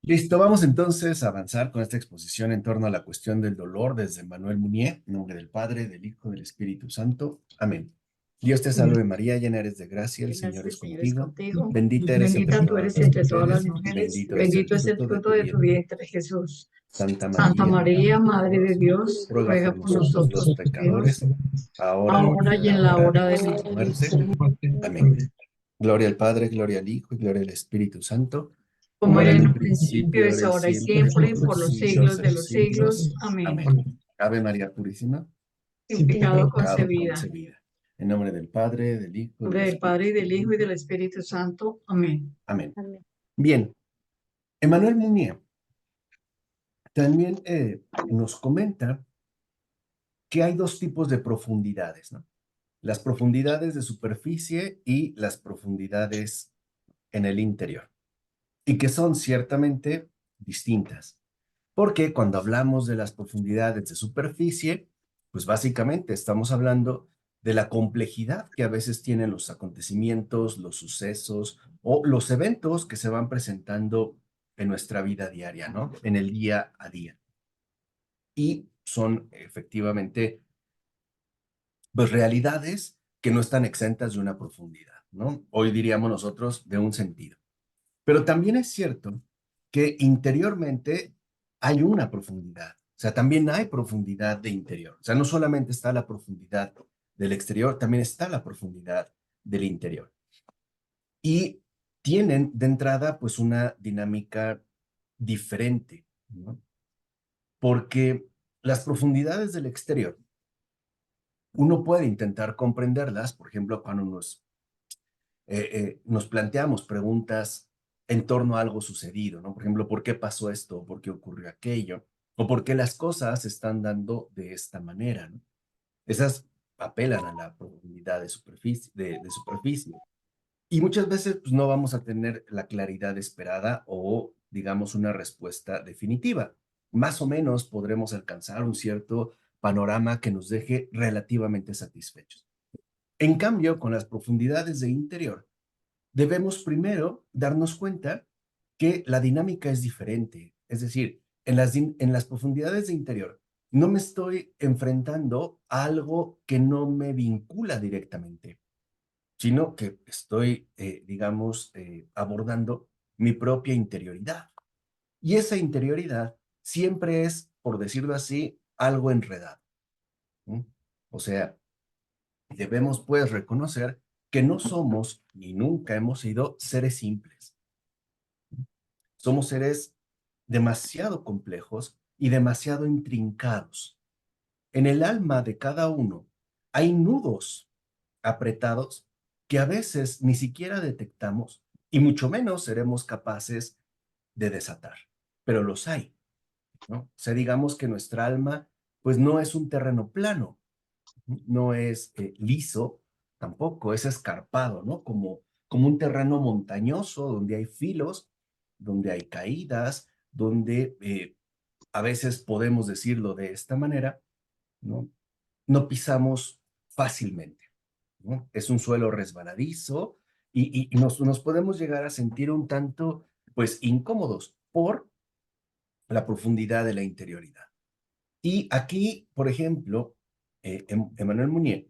Listo, vamos entonces a avanzar con esta exposición en torno a la cuestión del dolor desde Manuel Munier, en nombre del Padre, del Hijo, del Espíritu Santo. Amén. Dios te salve María, llena eres de gracia, el Señor Gracias, es Señor, es contigo. contigo. Bendita eres entre Bendita tú todas eres las entre todas las mujeres y mujeres. bendito es el Bendito es el fruto de fruto tu de tu vientre. vientre, Jesús. Santa Santa María, Madre María, de Madre de Dios, Dios, ruega ruega por por nosotros nosotros los los pecadores, pecadores, ahora y ahora en y la en la hora de hora de nuestra nuestra muerte. muerte. Amén. Gloria al Padre, gloria al Hijo y gloria al Espíritu Santo, Como como era era en en un un principio, principio, es ahora y ahora y siempre, siempre, por por los los siglos siglos de de los los siglos. siglos. Amén. Amén. Ave María Purísima, Sin sin pecado pecado concebida. concebida. En nombre del Padre, del Hijo En y del nombre del Padre Espíritu y del Hijo y del Santo. Espíritu Santo. Amén. Amén. Bien, Emmanuel Mounier también nos comenta que hay dos tipos de profundidades, ¿no? Las profundidades de superficie y las profundidades en el interior, y que son ciertamente distintas. Porque cuando hablamos de las profundidades de superficie, pues básicamente estamos hablando de la complejidad que a veces tienen los acontecimientos, los sucesos o los eventos que se van presentando en nuestra vida diaria, ¿no? En el día a día. Y son efectivamente, pues, realidades que no están exentas de una profundidad, ¿no? Hoy diríamos nosotros de un sentido. Pero también es cierto que interiormente hay una profundidad. O sea, también hay profundidad de interior. O sea, no solamente está la profundidad del exterior, también está la profundidad del interior. Y tienen de entrada, pues, una dinámica diferente, ¿no? Porque las profundidades del exterior, uno puede intentar comprenderlas, por ejemplo, cuando nos planteamos preguntas en torno a algo sucedido, ¿no? Por ejemplo, ¿por qué pasó esto? ¿Por qué ocurrió aquello? ¿O por qué las cosas se están dando de esta manera, ¿no? Esas apelan a la profundidad de superficie. Y muchas veces pues, no vamos a tener la claridad esperada o, digamos, una respuesta definitiva. Más o menos podremos alcanzar un cierto panorama que nos deje relativamente satisfechos. En cambio, con las profundidades de interior, debemos primero darnos cuenta que la dinámica es diferente. Es decir, en las profundidades de interior, no me estoy enfrentando a algo que no me vincula directamente, sino que estoy, digamos, abordando mi propia interioridad. Y esa interioridad siempre es, por decirlo así, algo enredado. ¿No? O sea, debemos pues reconocer que no somos ni nunca hemos sido seres simples. Somos seres demasiado complejos y demasiado intrincados. En el alma de cada uno hay nudos apretados que a veces ni siquiera detectamos y mucho menos seremos capaces de desatar, pero los hay, ¿no? O sea, digamos que nuestra alma pues no es un terreno plano, no es liso, tampoco es escarpado, ¿no? Como un terreno montañoso donde hay filos, donde hay caídas, donde a veces podemos decirlo de esta manera, ¿no? No pisamos fácilmente, ¿no? Es un suelo resbaladizo y nos podemos llegar a sentir un tanto, pues, incómodos por la profundidad de la interioridad. Y aquí, por ejemplo, Emmanuel Mounier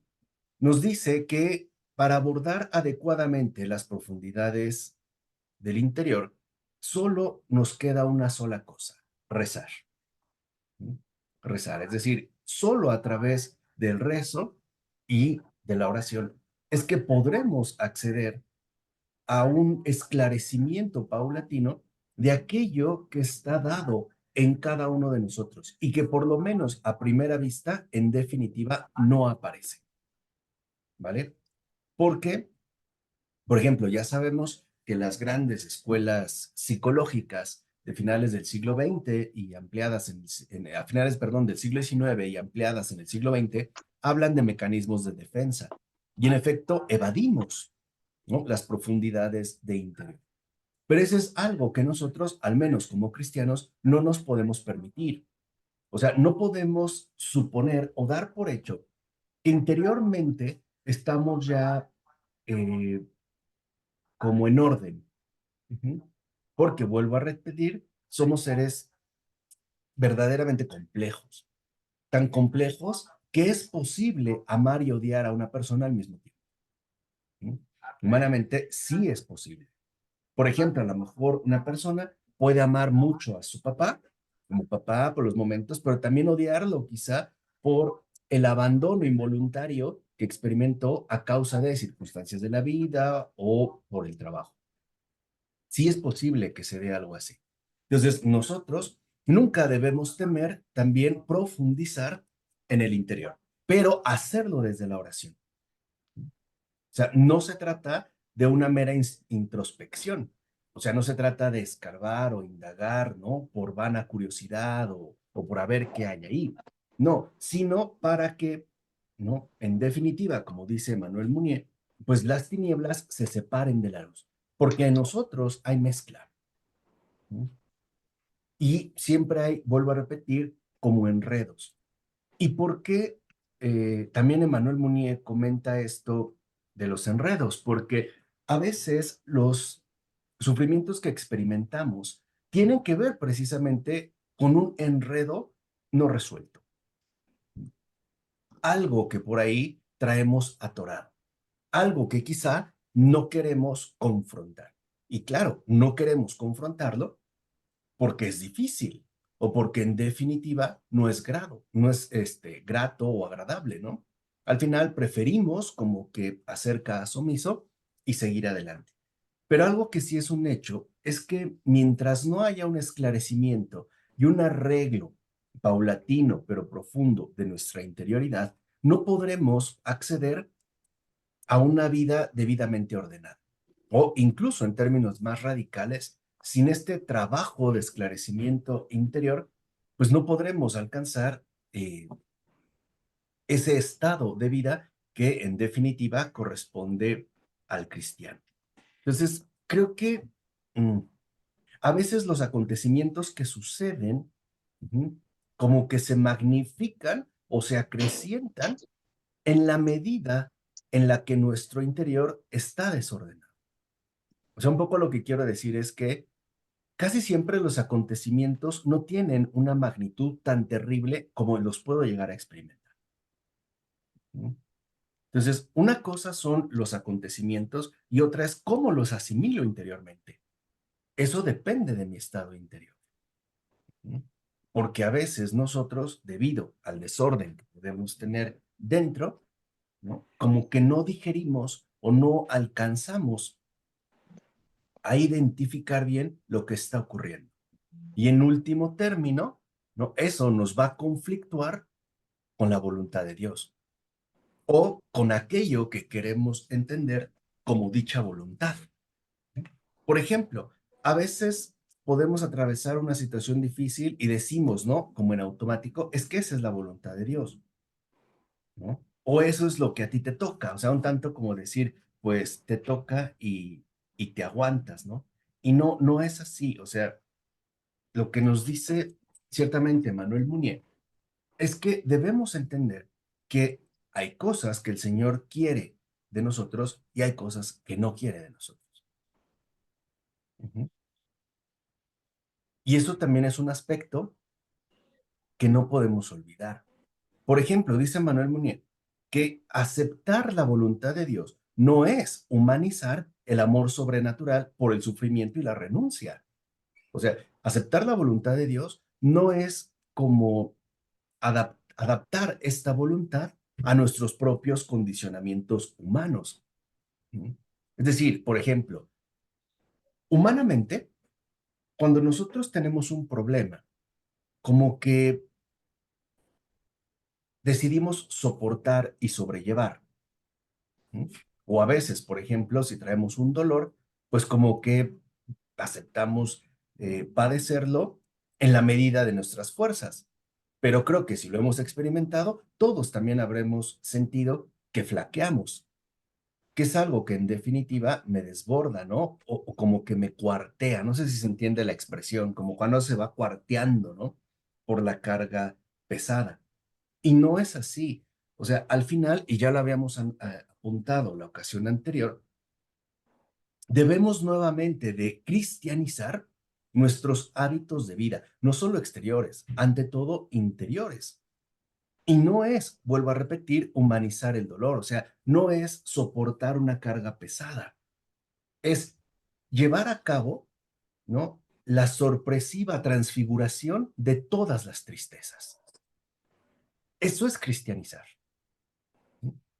nos dice que para abordar adecuadamente las profundidades del interior, solo nos queda una sola cosa, rezar. ¿Sí? Rezar, es decir, solo a través del rezo y de la oración es que podremos acceder a un esclarecimiento paulatino de aquello que está dado en cada uno de nosotros y que por lo menos a primera vista, en definitiva, no aparece. ¿Vale? Porque, por ejemplo, ya sabemos que las grandes escuelas psicológicas de finales del siglo XX y ampliadas a finales, perdón, del siglo XIX y ampliadas en el siglo XX, hablan de mecanismos de defensa. Y en efecto, evadimos, ¿no? Las profundidades de interior. Pero eso es algo que nosotros, al menos como cristianos, no nos podemos permitir. O sea, no podemos suponer o dar por hecho que interiormente estamos ya eh, como en orden. Porque vuelvo a repetir, somos seres verdaderamente complejos, tan complejos que es posible amar y odiar a una persona al mismo tiempo. ¿Sí? Humanamente sí es posible. Por ejemplo, a lo mejor una persona puede amar mucho a su papá, como papá por los momentos, pero también odiarlo quizá por el abandono involuntario que experimentó a causa de circunstancias de la vida o por el trabajo. Sí es posible que se dé algo así. Entonces, nosotros nunca debemos temer también profundizar en el interior, pero hacerlo desde la oración. O sea, no se trata de una mera introspección. O sea, no se trata de escarbar o indagar, ¿no? Por vana curiosidad o por a ver qué hay ahí. No, sino para que, ¿no? En definitiva, como dice Manuel Munier, pues las tinieblas se separen de la luz, porque en nosotros hay mezcla. ¿No? Y siempre hay, vuelvo a repetir, como enredos. ¿Y por qué también Emmanuel Mounier comenta esto de los enredos? Porque a veces los sufrimientos que experimentamos tienen que ver precisamente con un enredo no resuelto. Algo que por ahí traemos atorado. Algo que quizá no queremos confrontar. Y claro, no queremos confrontarlo porque es difícil o porque en definitiva no es no es grato o agradable, ¿no? Al final preferimos como que hacer caso omiso y seguir adelante. Pero algo que sí es un hecho es que mientras no haya un esclarecimiento y un arreglo paulatino pero profundo de nuestra interioridad, no podremos acceder a una vida debidamente ordenada. O incluso en términos más radicales, sin este trabajo de esclarecimiento interior, pues no podremos alcanzar ese estado de vida que en definitiva corresponde al cristiano. Entonces, creo que a veces los acontecimientos que suceden como que se magnifican o se acrecientan en la medida en la que nuestro interior está desordenado. O sea, un poco lo que quiero decir es que casi siempre los acontecimientos no tienen una magnitud tan terrible como los puedo llegar a experimentar. ¿No? Entonces, una cosa son los acontecimientos y otra es cómo los asimilo interiormente. Eso depende de mi estado interior. ¿No? Porque a veces nosotros, debido al desorden que podemos tener dentro, ¿no? Como que no digerimos o no alcanzamos a identificar bien lo que está ocurriendo. Y en último término, ¿no? Eso nos va a conflictuar con la voluntad de Dios o con aquello que queremos entender como dicha voluntad. Por ejemplo, a veces podemos atravesar una situación difícil y decimos, ¿no? Como en automático, es que esa es la voluntad de Dios, ¿no? O eso es lo que a ti te toca, o sea, un tanto como decir, pues te toca y te aguantas, ¿no? Y no, no es así, o sea, lo que nos dice ciertamente Manuel Munier es que debemos entender que hay cosas que el Señor quiere de nosotros y hay cosas que no quiere de nosotros. Ujú. Y eso también es un aspecto que no podemos olvidar. Por ejemplo, dice Manuel Munier que aceptar la voluntad de Dios no es humanizar el amor sobrenatural por el sufrimiento y la renuncia. O sea, aceptar la voluntad de Dios no es como adaptar esta voluntad a nuestros propios condicionamientos humanos. ¿Sí? Es decir, por ejemplo, humanamente, cuando nosotros tenemos un problema, como que decidimos soportar y sobrellevar. ¿Sí? O a veces, por ejemplo, si traemos un dolor, pues como que aceptamos padecerlo en la medida de nuestras fuerzas. Pero creo que si lo hemos experimentado, todos también habremos sentido que flaqueamos, que es algo que en definitiva me desborda, ¿no? O como que me cuartea, no sé si se entiende la expresión, como cuando se va cuarteando, ¿no? Por la carga pesada. Y no es así. O sea, al final, y ya lo habíamos apuntado la ocasión anterior, debemos nuevamente de cristianizar nuestros hábitos de vida, no solo exteriores, ante todo interiores. Y no es, vuelvo a repetir, humanizar el dolor, o sea, no es soportar una carga pesada, es llevar a cabo, ¿no? La sorpresiva transfiguración de todas las tristezas. Eso es cristianizar.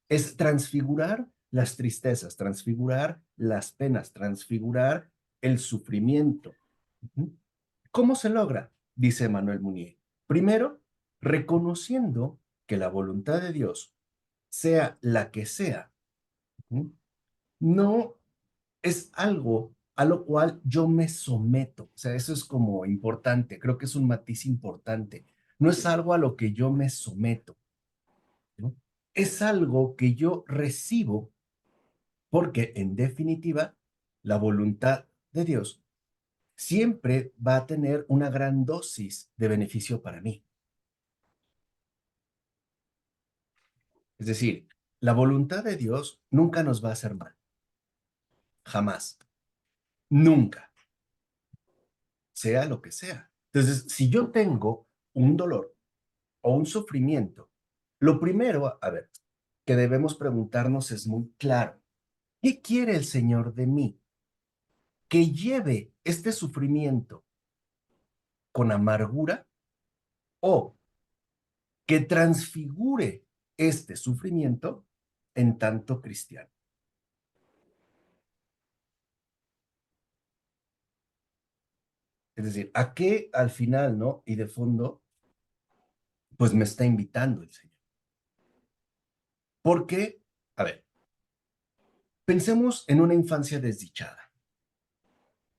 Es transfigurar las tristezas, transfigurar las penas, transfigurar el sufrimiento. ¿Cómo se logra? Dice Manuel Munier. Primero, reconociendo que la voluntad de Dios, sea la que sea, no es algo a lo cual yo me someto. O sea, eso es como importante, creo que es un matiz importante. No es algo a lo que yo me someto, ¿no? Es algo que yo recibo porque, en definitiva, la voluntad de Dios siempre va a tener una gran dosis de beneficio para mí. Es decir, la voluntad de Dios nunca nos va a hacer mal. Jamás. Nunca. Sea lo que sea. Entonces, si yo tengo un dolor o un sufrimiento, lo primero, a ver, que debemos preguntarnos es muy claro. ¿Qué quiere el Señor de mí? ¿Que lleve este sufrimiento con amargura o que transfigure este sufrimiento en tanto cristiano? Es decir, ¿a qué al final, no? Y de fondo, pues me está invitando el Señor. Porque, a ver, pensemos en una infancia desdichada,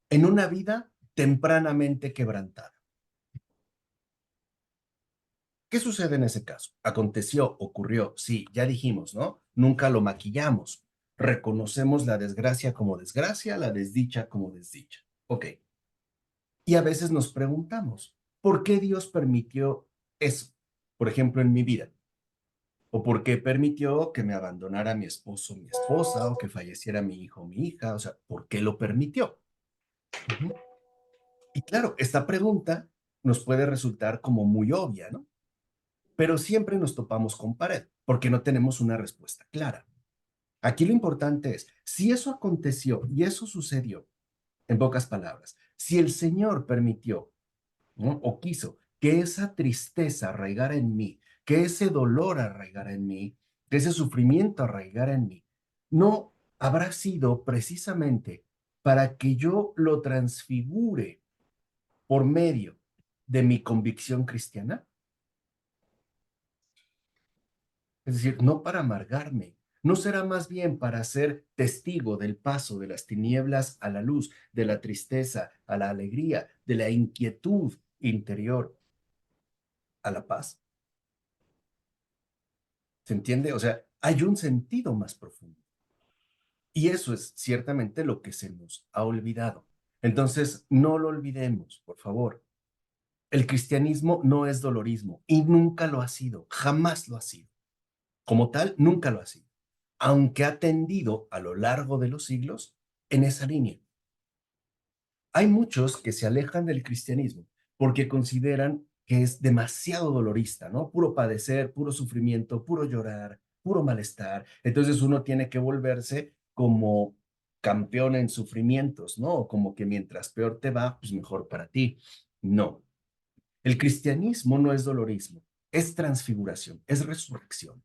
en una vida tempranamente quebrantada. ¿Qué sucede en ese caso? Aconteció, ocurrió, sí, ya dijimos, ¿no? Nunca lo maquillamos. Reconocemos la desgracia como desgracia, la desdicha como desdicha. Ok. Y a veces nos preguntamos, ¿por qué Dios permitió eso? Por ejemplo, en mi vida. ¿O por qué permitió que me abandonara mi esposo, mi esposa, o que falleciera mi hijo, mi hija? O sea, ¿por qué lo permitió? Ujú. Y claro, esta pregunta nos puede resultar como muy obvia, ¿no? Pero siempre nos topamos con pared, porque no tenemos una respuesta clara. Aquí lo importante es, si eso aconteció y eso sucedió, en pocas palabras, si el Señor permitió, ¿no? O quiso que esa tristeza arraigara en mí, que ese dolor arraigara en mí, que ese sufrimiento arraigara en mí, no habrá sido precisamente para que yo lo transfigure por medio de mi convicción cristiana. Es decir, no para amargarme, no será más bien para ser testigo del paso de las tinieblas a la luz, de la tristeza a la alegría, de la inquietud interior a la paz. ¿Se entiende? O sea, hay un sentido más profundo. Y eso es ciertamente lo que se nos ha olvidado. Entonces, no lo olvidemos, por favor. El cristianismo no es dolorismo y nunca lo ha sido, jamás lo ha sido. Como tal, nunca lo ha sido, aunque ha tendido a lo largo de los siglos en esa línea. Hay muchos que se alejan del cristianismo porque consideran que es demasiado dolorista, ¿no? Puro padecer, puro sufrimiento, puro llorar, puro malestar. Entonces uno tiene que volverse como campeón en sufrimientos, ¿no? Como que mientras peor te va, pues mejor para ti. No. El cristianismo no es dolorismo, es transfiguración, es resurrección.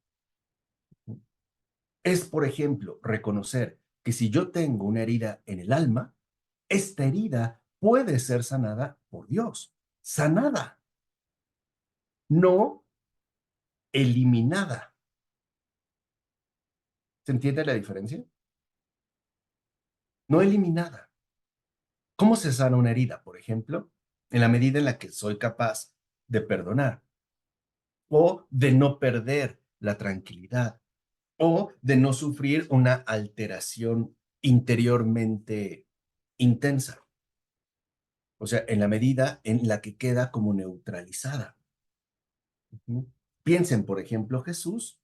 Es, por ejemplo, reconocer que si yo tengo una herida en el alma, esta herida puede ser sanada por Dios. Sanada, no eliminada. ¿Se entiende la diferencia? No eliminada. ¿Cómo se sana una herida, por ejemplo? En la medida en la que soy capaz de perdonar o de no perder la tranquilidad o de no sufrir una alteración interiormente intensa. O sea, en la medida en la que queda como neutralizada. Ujú. Piensen, por ejemplo, Jesús,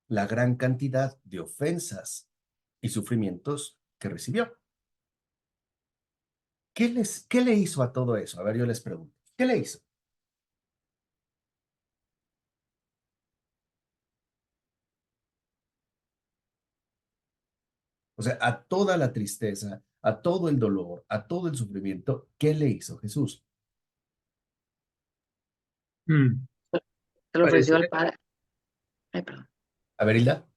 la gran cantidad de ofensas y sufrimientos que recibió. qué le hizo a todo eso? A ver, yo les pregunto, ¿qué le hizo? O sea, a toda la tristeza, a todo el dolor, a todo el sufrimiento, ¿qué le hizo Jesús? Mm. Se lo ofreció al Parece. padre. Ay, perdón. A ver, Hilda,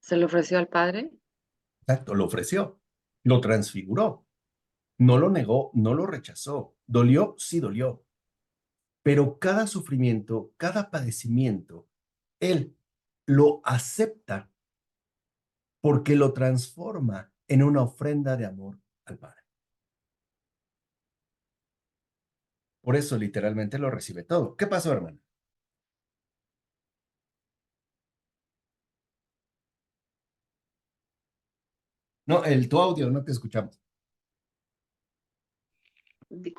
Se lo ofreció al padre. exacto, lo ofreció, lo transfiguró, no lo negó, no lo rechazó. ¿Dolió? Sí dolió. Pero cada sufrimiento, cada padecimiento, él lo acepta porque lo transforma en una ofrenda de amor al Padre. Por eso literalmente lo recibe todo. ¿Qué pasó, hermano? No, tu audio, no te escuchamos.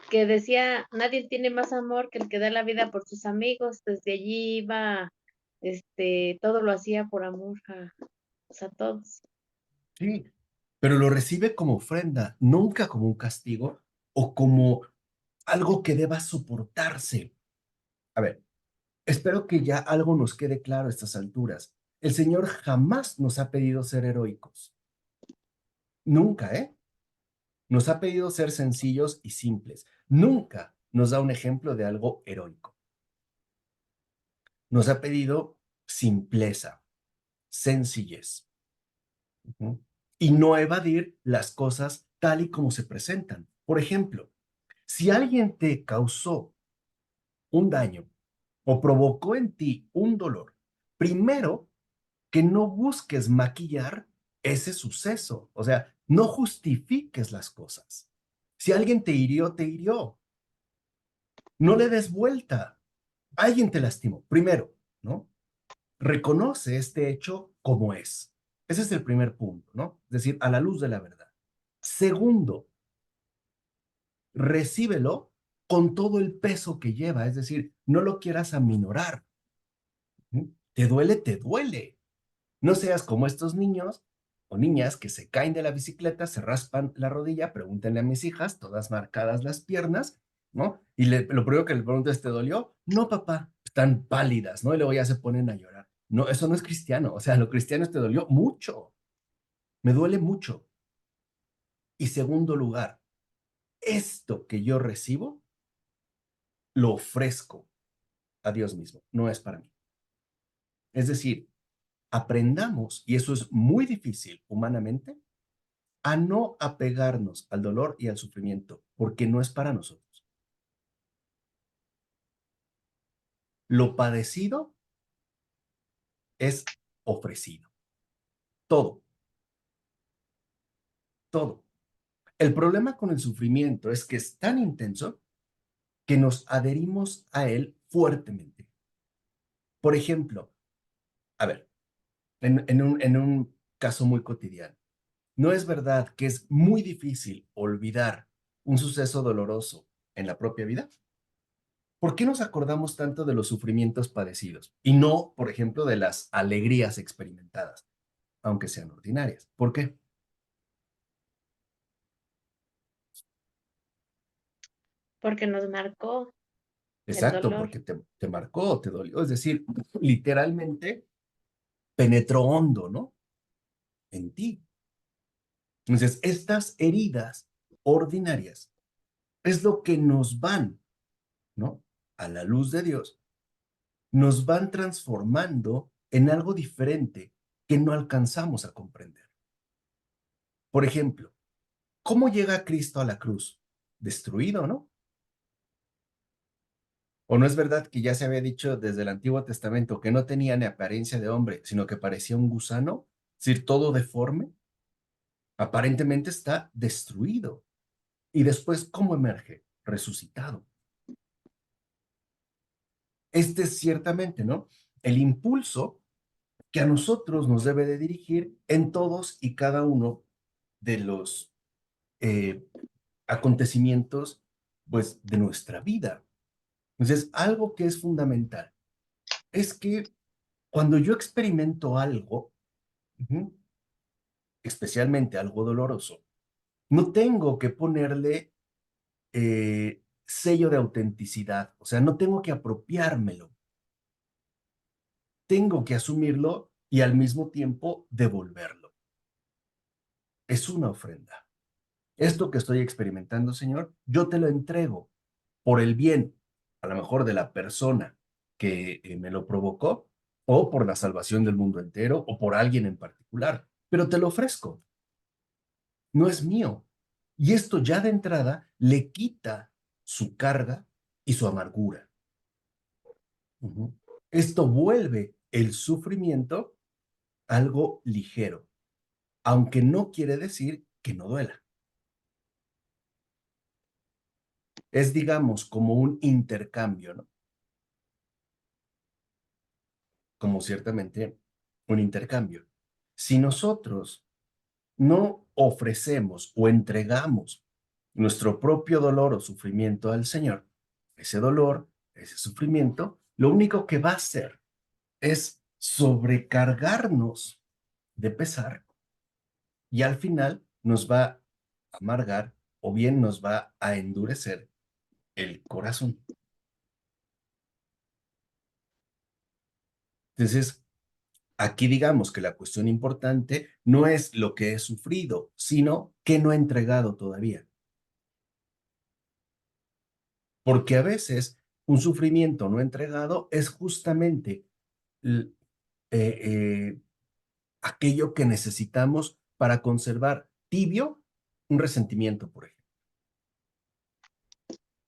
Que decía, nadie tiene más amor que el que da la vida por sus amigos. Desde allí iba, todo lo hacía por amor a todos. Sí, pero lo recibe como ofrenda, nunca como un castigo o como algo que deba soportarse. A ver, espero que ya algo nos quede claro a estas alturas. El Señor jamás nos ha pedido ser heroicos. Nunca, ¿eh? Nos ha pedido ser sencillos y simples. Nunca nos da un ejemplo de algo heroico. Nos ha pedido simpleza, sencillez. Ujú. Y no evadir las cosas tal y como se presentan. Por ejemplo, si alguien te causó un daño o provocó en ti un dolor, primero que no busques maquillar ese suceso. O sea, no justifiques las cosas. Si alguien te hirió, te hirió. No le des vuelta. Alguien te lastimó. Primero, ¿no? Reconoce este hecho como es. Ese es el primer punto, ¿no? Es decir, a la luz de la verdad. Segundo, recíbelo con todo el peso que lleva, es decir, no lo quieras aminorar. ¿Sí? Te duele, te duele. No seas como estos niños o niñas que se caen de la bicicleta, se raspan la rodilla, pregúntenle a mis hijas, todas marcadas las piernas, ¿no? Y lo primero que le pregunto es, ¿te dolió? No, papá, están pálidas, ¿no? Y luego ya se ponen a llorar. No, eso no es cristiano, o sea, lo cristiano es te dolió mucho, me duele mucho. Y segundo lugar, esto que yo recibo, lo ofrezco a Dios mismo, no es para mí. Es decir, aprendamos, y eso es muy difícil humanamente, a no apegarnos al dolor y al sufrimiento, porque no es para nosotros. Lo padecido es ofrecido. Todo, todo. El problema con el sufrimiento es que es tan intenso que nos adherimos a él fuertemente. Por ejemplo, a ver, en un caso muy cotidiano, ¿no es verdad que es muy difícil olvidar un suceso doloroso en la propia vida? ¿Por qué nos acordamos tanto de los sufrimientos padecidos y no, por ejemplo, de las alegrías experimentadas, aunque sean ordinarias? ¿Por qué? Porque nos marcó el Exacto, dolor. porque te marcó, te dolió, es decir, literalmente penetró hondo, ¿no? En ti. Entonces, estas heridas ordinarias es lo que nos van, ¿no? A la luz de Dios, nos van transformando en algo diferente que no alcanzamos a comprender. Por ejemplo, ¿cómo llega Cristo a la cruz? Destruido, ¿no? ¿O no es verdad que ya se había dicho desde el Antiguo Testamento que no tenía ni apariencia de hombre, sino que parecía un gusano? Es decir, todo deforme. Aparentemente está destruido. Y después, ¿cómo emerge? Resucitado. Este es ciertamente, ¿no? El impulso que a nosotros nos debe de dirigir en todos y cada uno de los eh, acontecimientos, pues, de nuestra vida. Entonces, algo que es fundamental es que cuando yo experimento algo, especialmente algo doloroso, No tengo que ponerle sello de autenticidad, o sea, no tengo que apropiármelo. Tengo que asumirlo y al mismo tiempo devolverlo. Es una ofrenda. Esto que estoy experimentando, Señor, yo te lo entrego por el bien, a lo mejor de la persona que me lo provocó, o por la salvación del mundo entero, o por alguien en particular, pero te lo ofrezco. No es mío. Y esto ya de entrada le quita su carga y su amargura. Ujú. Esto vuelve el sufrimiento algo ligero, aunque no quiere decir que no duela. Es, digamos, como un intercambio, ¿no? Como ciertamente un intercambio. Si nosotros no ofrecemos o entregamos nuestro propio dolor o sufrimiento al Señor, ese dolor, ese sufrimiento, lo único que va a hacer es sobrecargarnos de pesar y al final nos va a amargar o bien nos va a endurecer el corazón. Entonces, aquí digamos que la cuestión importante no es lo que he sufrido, sino que no he entregado todavía. Porque a veces un sufrimiento no entregado es justamente eh, eh, aquello que necesitamos para conservar tibio un resentimiento, por ejemplo,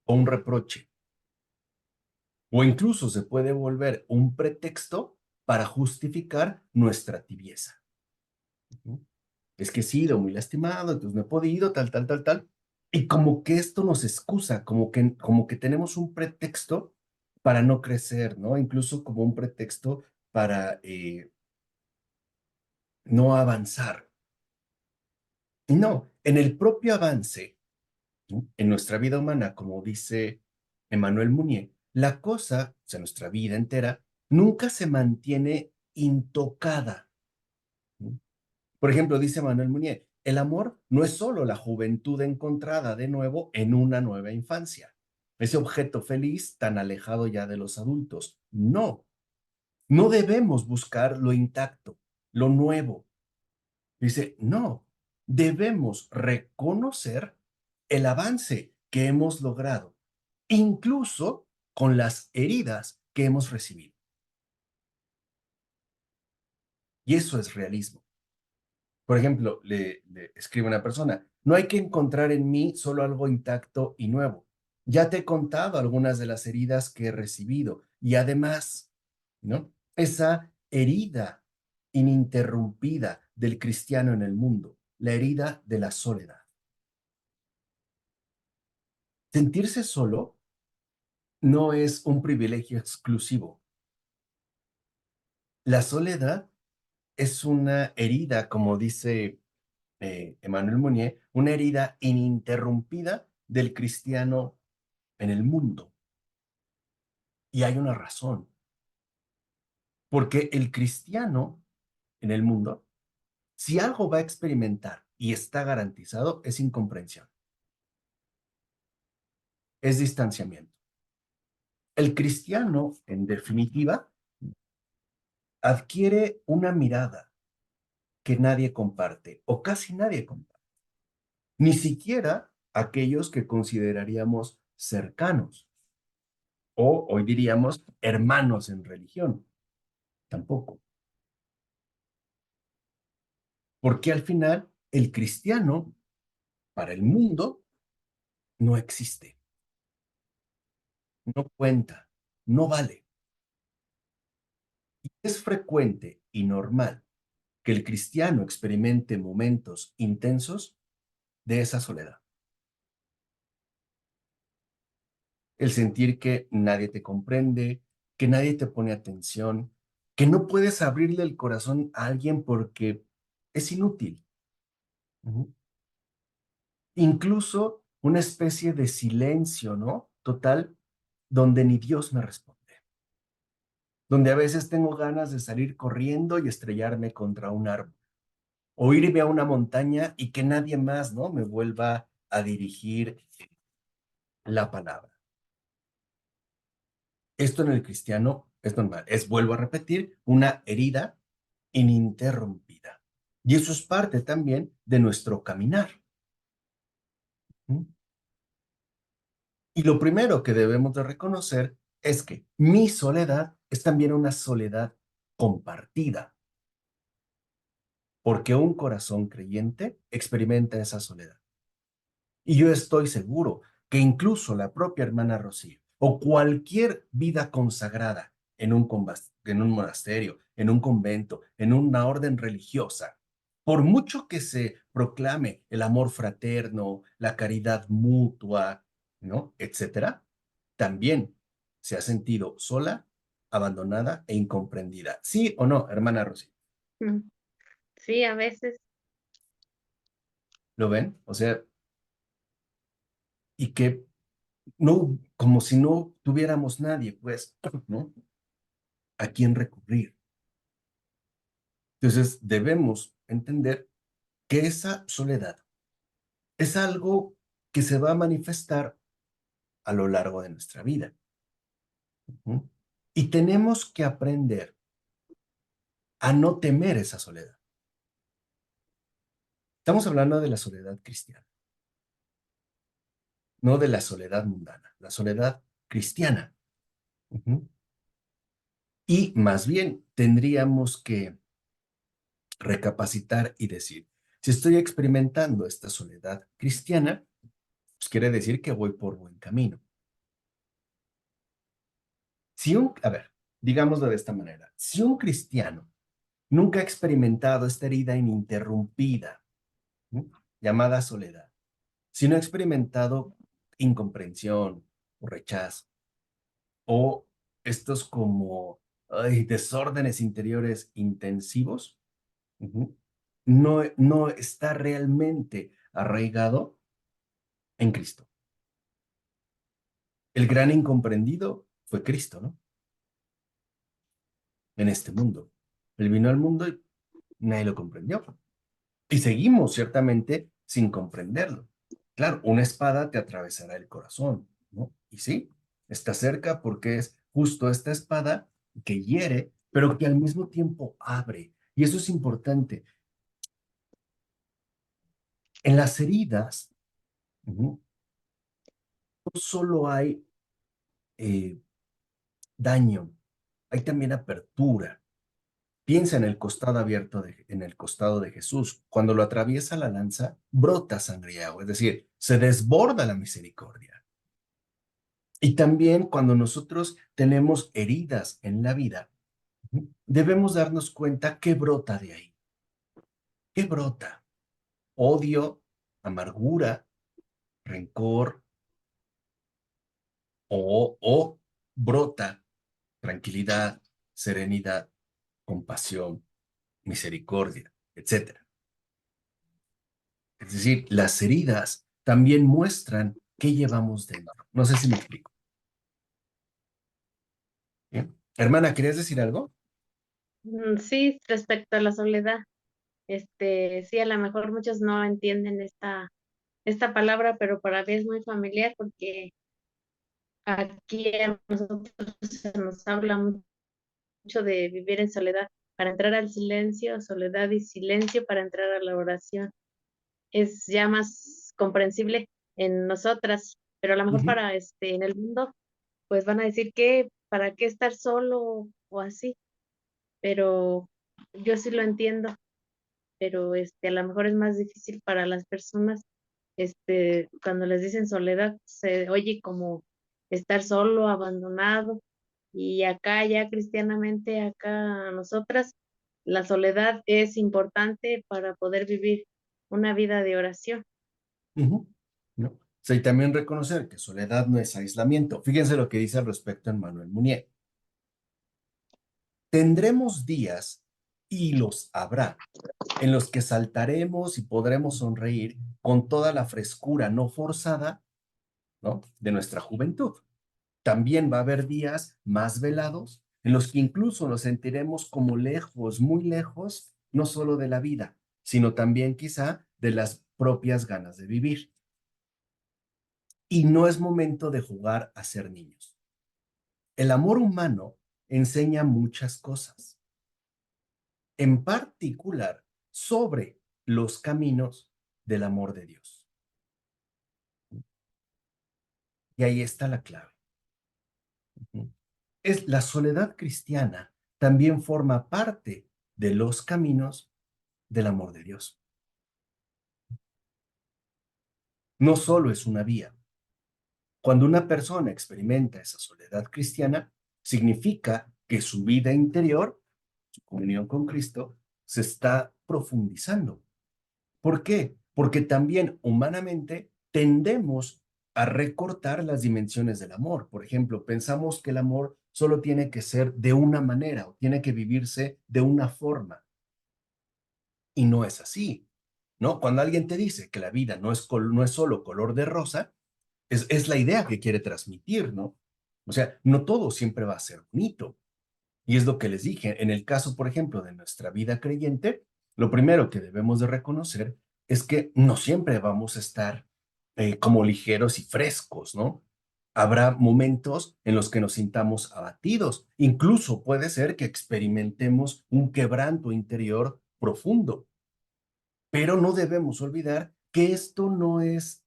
o un reproche, o incluso se puede volver un pretexto para justificar nuestra tibieza. Es que he sido muy lastimado, entonces no he podido, tal. Y como que esto nos excusa, como que tenemos un pretexto para no crecer, ¿no? Incluso como un pretexto para no avanzar. Y no, en el propio avance, ¿no? En nuestra vida humana, como dice Emmanuel Mounier, la cosa, o sea, nuestra vida entera, nunca se mantiene intocada, ¿no? Por ejemplo, dice Manuel Muñiz, el amor no es solo la juventud encontrada de nuevo en una nueva infancia, ese objeto feliz tan alejado ya de los adultos. No, no debemos buscar lo intacto, lo nuevo. Dice, no, debemos reconocer el avance que hemos logrado, incluso con las heridas que hemos recibido. Y eso es realismo. Por ejemplo, le escribe una persona, no hay que encontrar en mí solo algo intacto y nuevo. Ya te he contado algunas de las heridas que he recibido y además, ¿no? Esa herida ininterrumpida del cristiano en el mundo, la herida de la soledad. Sentirse solo no es un privilegio exclusivo. La soledad es una herida, como dice Emmanuel Mounier, una herida ininterrumpida del cristiano en el mundo. Y hay una razón, porque el cristiano en el mundo, si algo va a experimentar y está garantizado, es incomprensión, es distanciamiento. El cristiano, en definitiva, adquiere una mirada que nadie comparte o casi nadie comparte, ni siquiera aquellos que consideraríamos cercanos o hoy diríamos hermanos en religión, tampoco. Porque al final el cristiano para el mundo no existe, no cuenta, no vale. Y es frecuente y normal que el cristiano experimente momentos intensos de esa soledad. El sentir que nadie te comprende, que nadie te pone atención, que no puedes abrirle el corazón a alguien porque es inútil. Ujú. Incluso una especie de silencio, ¿no? Total, donde ni Dios me responde. Donde a veces tengo ganas de salir corriendo y estrellarme contra un árbol. O irme a una montaña y que nadie más, ¿no? Me vuelva a dirigir la palabra. Esto en el cristiano es normal. Vuelvo a repetir, una herida ininterrumpida. Y eso es parte también de nuestro caminar. ¿Mm? Y lo primero que debemos de reconocer es que mi soledad es también una soledad compartida, porque un corazón creyente experimenta esa soledad. Y yo estoy seguro que incluso la propia hermana Rocío o cualquier vida consagrada en un monasterio, en un convento, en una orden religiosa, por mucho que se proclame el amor fraterno, la caridad mutua, ¿no? Etcétera, también se ha sentido sola, abandonada e incomprendida. ¿Sí o no, hermana Rocío? Mm. Sí, a veces. ¿Lo ven? O sea, y que no, como si no tuviéramos nadie, pues, ¿no? A quién recurrir. Entonces, debemos entender que esa soledad es algo que se va a manifestar a lo largo de nuestra vida. ¿Mm? Y tenemos que aprender a no temer esa soledad. Estamos hablando de la soledad cristiana, no de la soledad mundana, la soledad cristiana. Ujú. Y más bien tendríamos que recapacitar y decir, si estoy experimentando esta soledad cristiana, pues quiere decir que voy por buen camino. A ver, digámoslo de esta manera, si un cristiano nunca ha experimentado esta herida ininterrumpida, ¿sí? Llamada soledad, si no ha experimentado incomprensión o rechazo, o estos como desórdenes interiores intensivos, ujú, no está realmente arraigado en Cristo. El gran incomprendido fue Cristo, ¿no? En este mundo. Él vino al mundo y nadie lo comprendió. Y seguimos ciertamente sin comprenderlo. Claro, una espada te atravesará el corazón, ¿no? Y sí, está cerca porque es justo esta espada que hiere, pero que al mismo tiempo abre. Y eso es importante. En las heridas, ujú, no solo hay eh, daño, hay también apertura. Piensa en el costado abierto, en el costado de Jesús. Cuando lo atraviesa la lanza, brota sangre y agua, es decir, se desborda la misericordia. Y también cuando nosotros tenemos heridas en la vida, debemos darnos cuenta qué brota de ahí. ¿Qué brota? Odio, amargura, rencor o brota tranquilidad, serenidad, compasión, misericordia, etcétera. Es decir, las heridas también muestran qué llevamos dentro. No sé si me explico. ¿Bien? Hermana, ¿querías decir algo? Sí, respecto a la soledad, sí, a lo mejor muchos no entienden esta palabra, pero para mí es muy familiar porque aquí a nosotros se nos habla mucho de vivir en soledad, para entrar al silencio, soledad y silencio para entrar a la oración. Es ya más comprensible en nosotras, pero a lo mejor Ujú, para en el mundo, pues van a decir que para qué estar solo o así, pero yo sí lo entiendo, pero a lo mejor es más difícil para las personas, cuando les dicen soledad, se oye como estar solo, abandonado, y acá ya cristianamente, acá nosotras, la soledad es importante para poder vivir una vida de oración. ujú, ¿no? O sea, y también reconocer que soledad no es aislamiento. Fíjense lo que dice al respecto en Manuel Munier. Tendremos días, y los habrá, en los que saltaremos y podremos sonreír con toda la frescura no forzada, ¿no? De nuestra juventud. También va a haber días más velados en los que incluso nos sentiremos como lejos, muy lejos, no solo de la vida, sino también quizá de las propias ganas de vivir. Y no es momento de jugar a ser niños. El amor humano enseña muchas cosas, en particular sobre los caminos del amor de Dios. Y ahí está la clave. Es la soledad cristiana también forma parte de los caminos del amor de Dios. No solo es una vía. Cuando una persona experimenta esa soledad cristiana, significa que su vida interior, su comunión con Cristo, se está profundizando. ¿Por qué? Porque también humanamente tendemos a recortar las dimensiones del amor. Por ejemplo, pensamos que el amor solo tiene que ser de una manera o tiene que vivirse de una forma. Y no es así, ¿no? Cuando alguien te dice que la vida no es solo color de rosa, es la idea que quiere transmitir, ¿no? O sea, no todo siempre va a ser bonito. Y es lo que les dije, en el caso, por ejemplo, de nuestra vida creyente, lo primero que debemos de reconocer es que no siempre vamos a estar como ligeros y frescos, ¿no? Habrá momentos en los que nos sintamos abatidos. Incluso puede ser que experimentemos un quebranto interior profundo. Pero no debemos olvidar que esto no es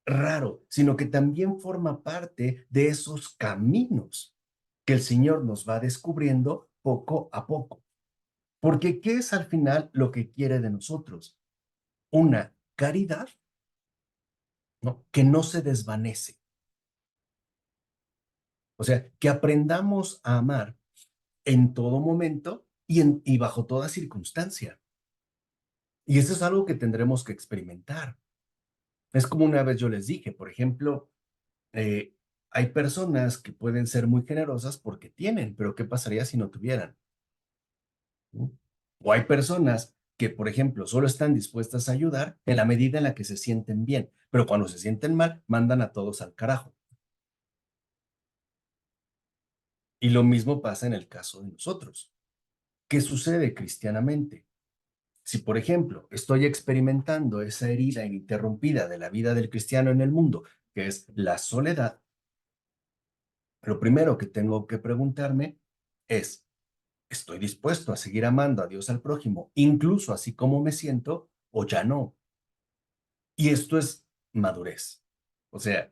raro, sino que también forma parte de esos caminos que el Señor nos va descubriendo poco a poco. Porque ¿qué es al final lo que quiere de nosotros? Una caridad, ¿no? Que no se desvanece. O sea, que aprendamos a amar en todo momento y bajo toda circunstancia. Y eso es algo que tendremos que experimentar. Es como una vez yo les dije, por ejemplo, eh, hay personas que pueden ser muy generosas porque tienen, pero ¿qué pasaría si no tuvieran? ¿No? O hay personas que, por ejemplo, solo están dispuestas a ayudar en la medida en la que se sienten bien, pero cuando se sienten mal, mandan a todos al carajo. Y lo mismo pasa en el caso de nosotros. ¿Qué sucede cristianamente? Si, por ejemplo, estoy experimentando esa herida ininterrumpida de la vida del cristiano en el mundo, que es la soledad, lo primero que tengo que preguntarme es, ¿estoy dispuesto a seguir amando a Dios al prójimo, incluso así como me siento, o ya no? Y esto es madurez. O sea,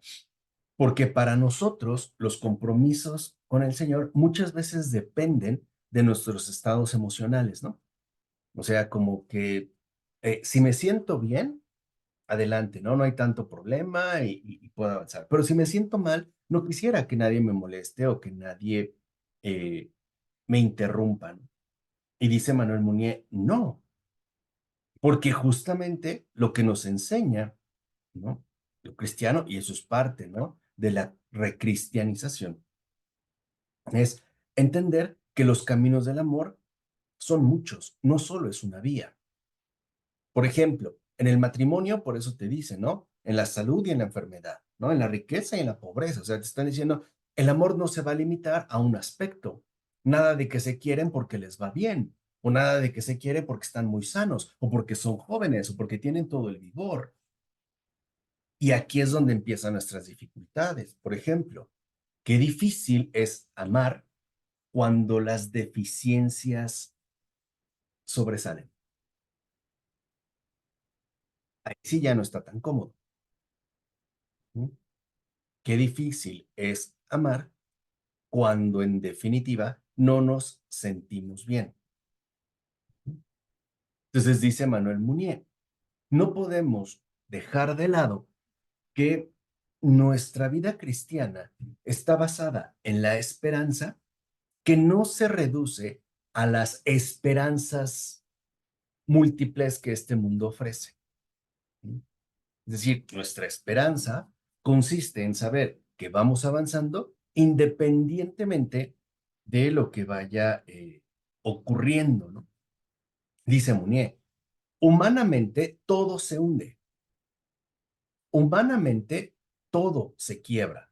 porque para nosotros los compromisos con el Señor muchas veces dependen de nuestros estados emocionales, ¿no? O sea, como que si me siento bien, adelante, ¿no? No hay tanto problema y puedo avanzar. Pero si me siento mal, no quisiera que nadie me moleste o que nadie eh, me interrumpa, ¿no? Y dice Manuel Munier, no, porque justamente lo que nos enseña, ¿no? Lo cristiano, y eso es parte, ¿no? De la recristianización, es entender que los caminos del amor son muchos, no solo es una vía. Por ejemplo, en el matrimonio, por eso te dice, ¿no? En la salud y en la enfermedad, ¿no? En la riqueza y en la pobreza. O sea, te están diciendo, el amor no se va a limitar a un aspecto. Nada de que se quieren porque les va bien, o nada de que se quiere porque están muy sanos, o porque son jóvenes, o porque tienen todo el vigor. Y aquí es donde empiezan nuestras dificultades. Por ejemplo, qué difícil es amar cuando las deficiencias sobresalen. Ahí sí ya no está tan cómodo. ¿No? Qué difícil es amar cuando en definitiva no nos sentimos bien. Entonces dice Manuel Munier, no podemos dejar de lado que nuestra vida cristiana está basada en la esperanza que no se reduce a las esperanzas múltiples que este mundo ofrece. Es decir, nuestra esperanza consiste en saber que vamos avanzando independientemente de lo que vaya ocurriendo, ¿no? Dice Mounier, humanamente todo se hunde, humanamente todo se quiebra.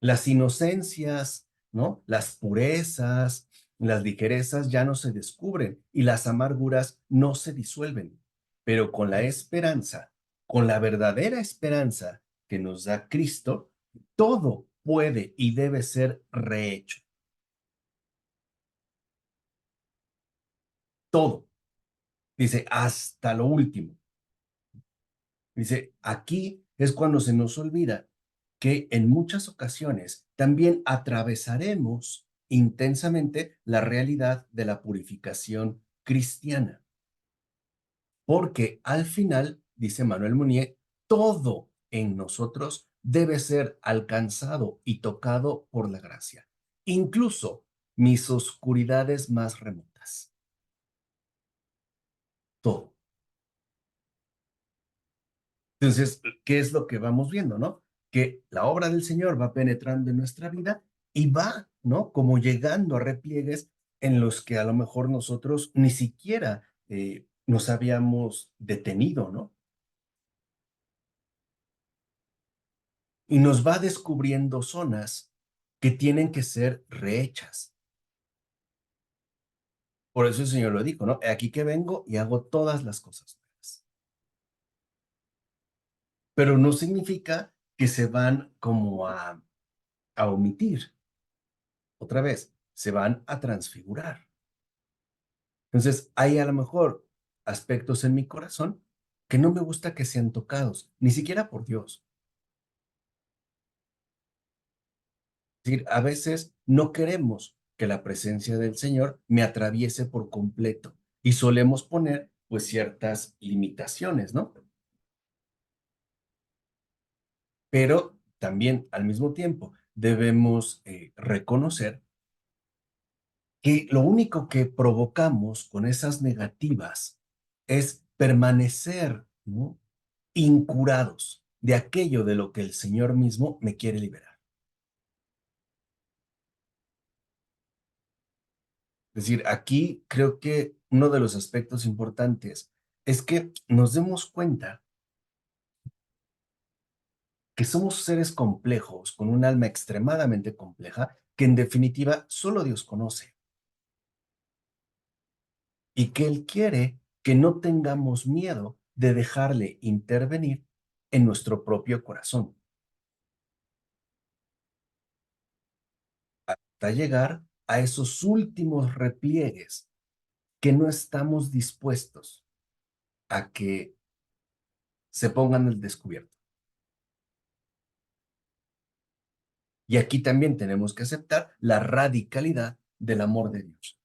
Las inocencias, ¿no? Las purezas, Las ligerezas ya no se descubren y las amarguras no se disuelven, pero con la esperanza, con la verdadera esperanza que nos da Cristo, todo puede y debe ser rehecho. Todo. Dice, hasta lo último. Dice, aquí es cuando se nos olvida que en muchas ocasiones también atravesaremos intensamente la realidad de la purificación cristiana. Porque al final, dice Manuel Munier, todo en nosotros debe ser alcanzado y tocado por la gracia, incluso mis oscuridades más remotas. Todo. Entonces, ¿qué es lo que vamos viendo, no? Que la obra del Señor va penetrando en nuestra vida y va, ¿no? Como llegando a repliegues en los que a lo mejor nosotros ni siquiera nos habíamos detenido, ¿no? Y nos va descubriendo zonas que tienen que ser rehechas. Por eso el Señor lo dijo, ¿no? Aquí que vengo y hago todas las cosas nuevas. Pero no significa que se van como a omitir. Otra vez, se van a transfigurar. Entonces, hay a lo mejor aspectos en mi corazón que no me gusta que sean tocados, ni siquiera por Dios. Es decir, a veces no queremos que la presencia del Señor me atraviese por completo y solemos poner pues ciertas limitaciones, ¿no? Pero también al mismo tiempo debemos reconocer que lo único que provocamos con esas negativas es permanecer, ¿no? Incurados de aquello de lo que el Señor mismo me quiere liberar. Es decir, aquí creo que uno de los aspectos importantes es que nos demos cuenta que somos seres complejos, con un alma extremadamente compleja, que en definitiva solo Dios conoce. Y que Él quiere que no tengamos miedo de dejarle intervenir en nuestro propio corazón, hasta llegar a esos últimos repliegues que no estamos dispuestos a que se pongan al descubierto. Y aquí también tenemos que aceptar la radicalidad del amor de Dios.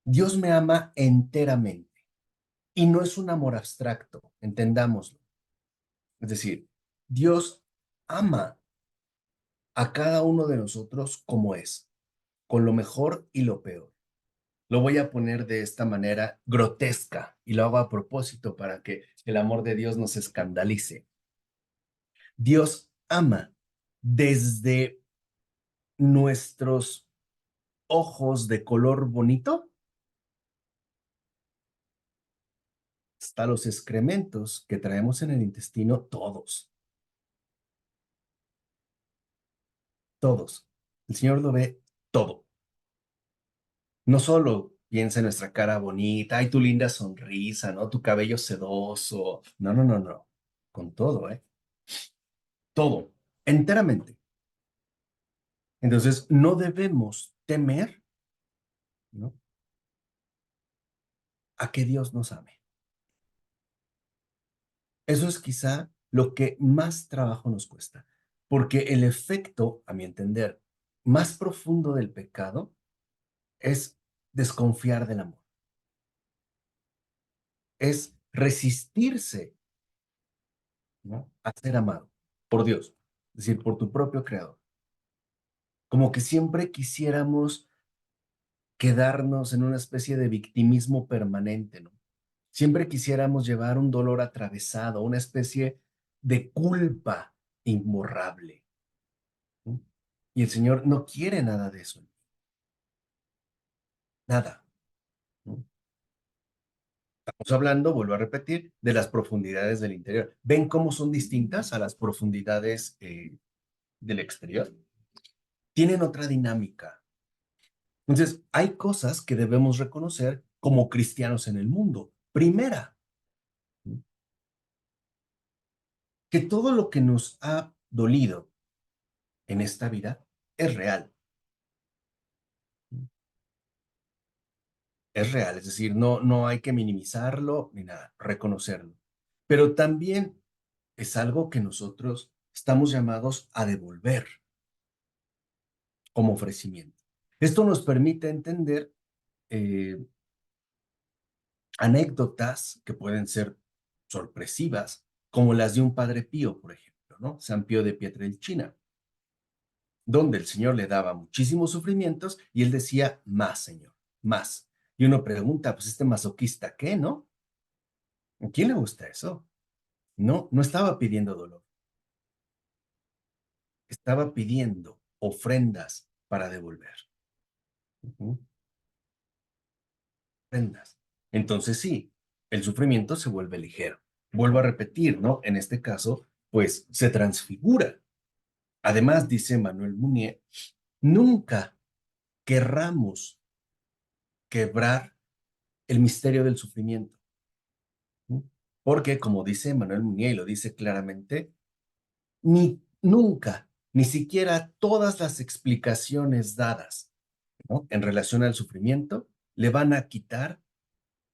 Dios me ama enteramente y no es un amor abstracto, entendámoslo. Es decir, Dios ama a cada uno de nosotros como es, con lo mejor y lo peor. Lo voy a poner de esta manera grotesca y lo hago a propósito para que el amor de Dios nos escandalice. Dios ama desde nuestros ojos de color bonito hasta los excrementos que traemos en el intestino, todos, todos. El Señor lo ve todo. No solo piensa en nuestra cara bonita, ay, tu linda sonrisa, ¿no? Tu cabello sedoso. No, no, no, no. Con todo, ¿eh? Todo, enteramente. Entonces, no debemos temer, ¿no? A que Dios nos ame. Eso es quizá lo que más trabajo nos cuesta, porque el efecto, a mi entender, más profundo del pecado es desconfiar del amor, es resistirse, ¿no? A ser amado por Dios, es decir, por tu propio creador. Como que siempre quisiéramos quedarnos en una especie de victimismo permanente, ¿no? Siempre quisiéramos llevar un dolor atravesado, una especie de culpa imborrable, ¿no? Y el Señor no quiere nada de eso, nada, ¿no? Estamos hablando, vuelvo a repetir, de las profundidades del interior. ¿Ven cómo son distintas a las profundidades del exterior? Tienen otra dinámica. Entonces, hay cosas que debemos reconocer como cristianos en el mundo. Primera, que todo lo que nos ha dolido en esta vida es real. Es real, es decir, no hay que minimizarlo ni nada, reconocerlo. Pero también es algo que nosotros estamos llamados a devolver como ofrecimiento. Esto nos permite entender eh, anécdotas que pueden ser sorpresivas, como las de un padre Pío, por ejemplo, ¿no? San Pío de Pietrelcina, donde el Señor le daba muchísimos sufrimientos y él decía, más, Señor, más. Y uno pregunta, pues este masoquista, ¿qué, no? ¿A quién le gusta eso? No, no estaba pidiendo dolor, estaba pidiendo ofrendas para devolver. Ujú. Ofrendas. Entonces sí, el sufrimiento se vuelve ligero. Vuelvo a repetir, ¿no? En este caso, pues se transfigura. Además, dice Manuel Munier, nunca querramos quebrar el misterio del sufrimiento. ¿Sí? Porque, como dice Manuel Munier y lo dice claramente, ni nunca, ni siquiera todas las explicaciones dadas, ¿no?, en relación al sufrimiento le van a quitar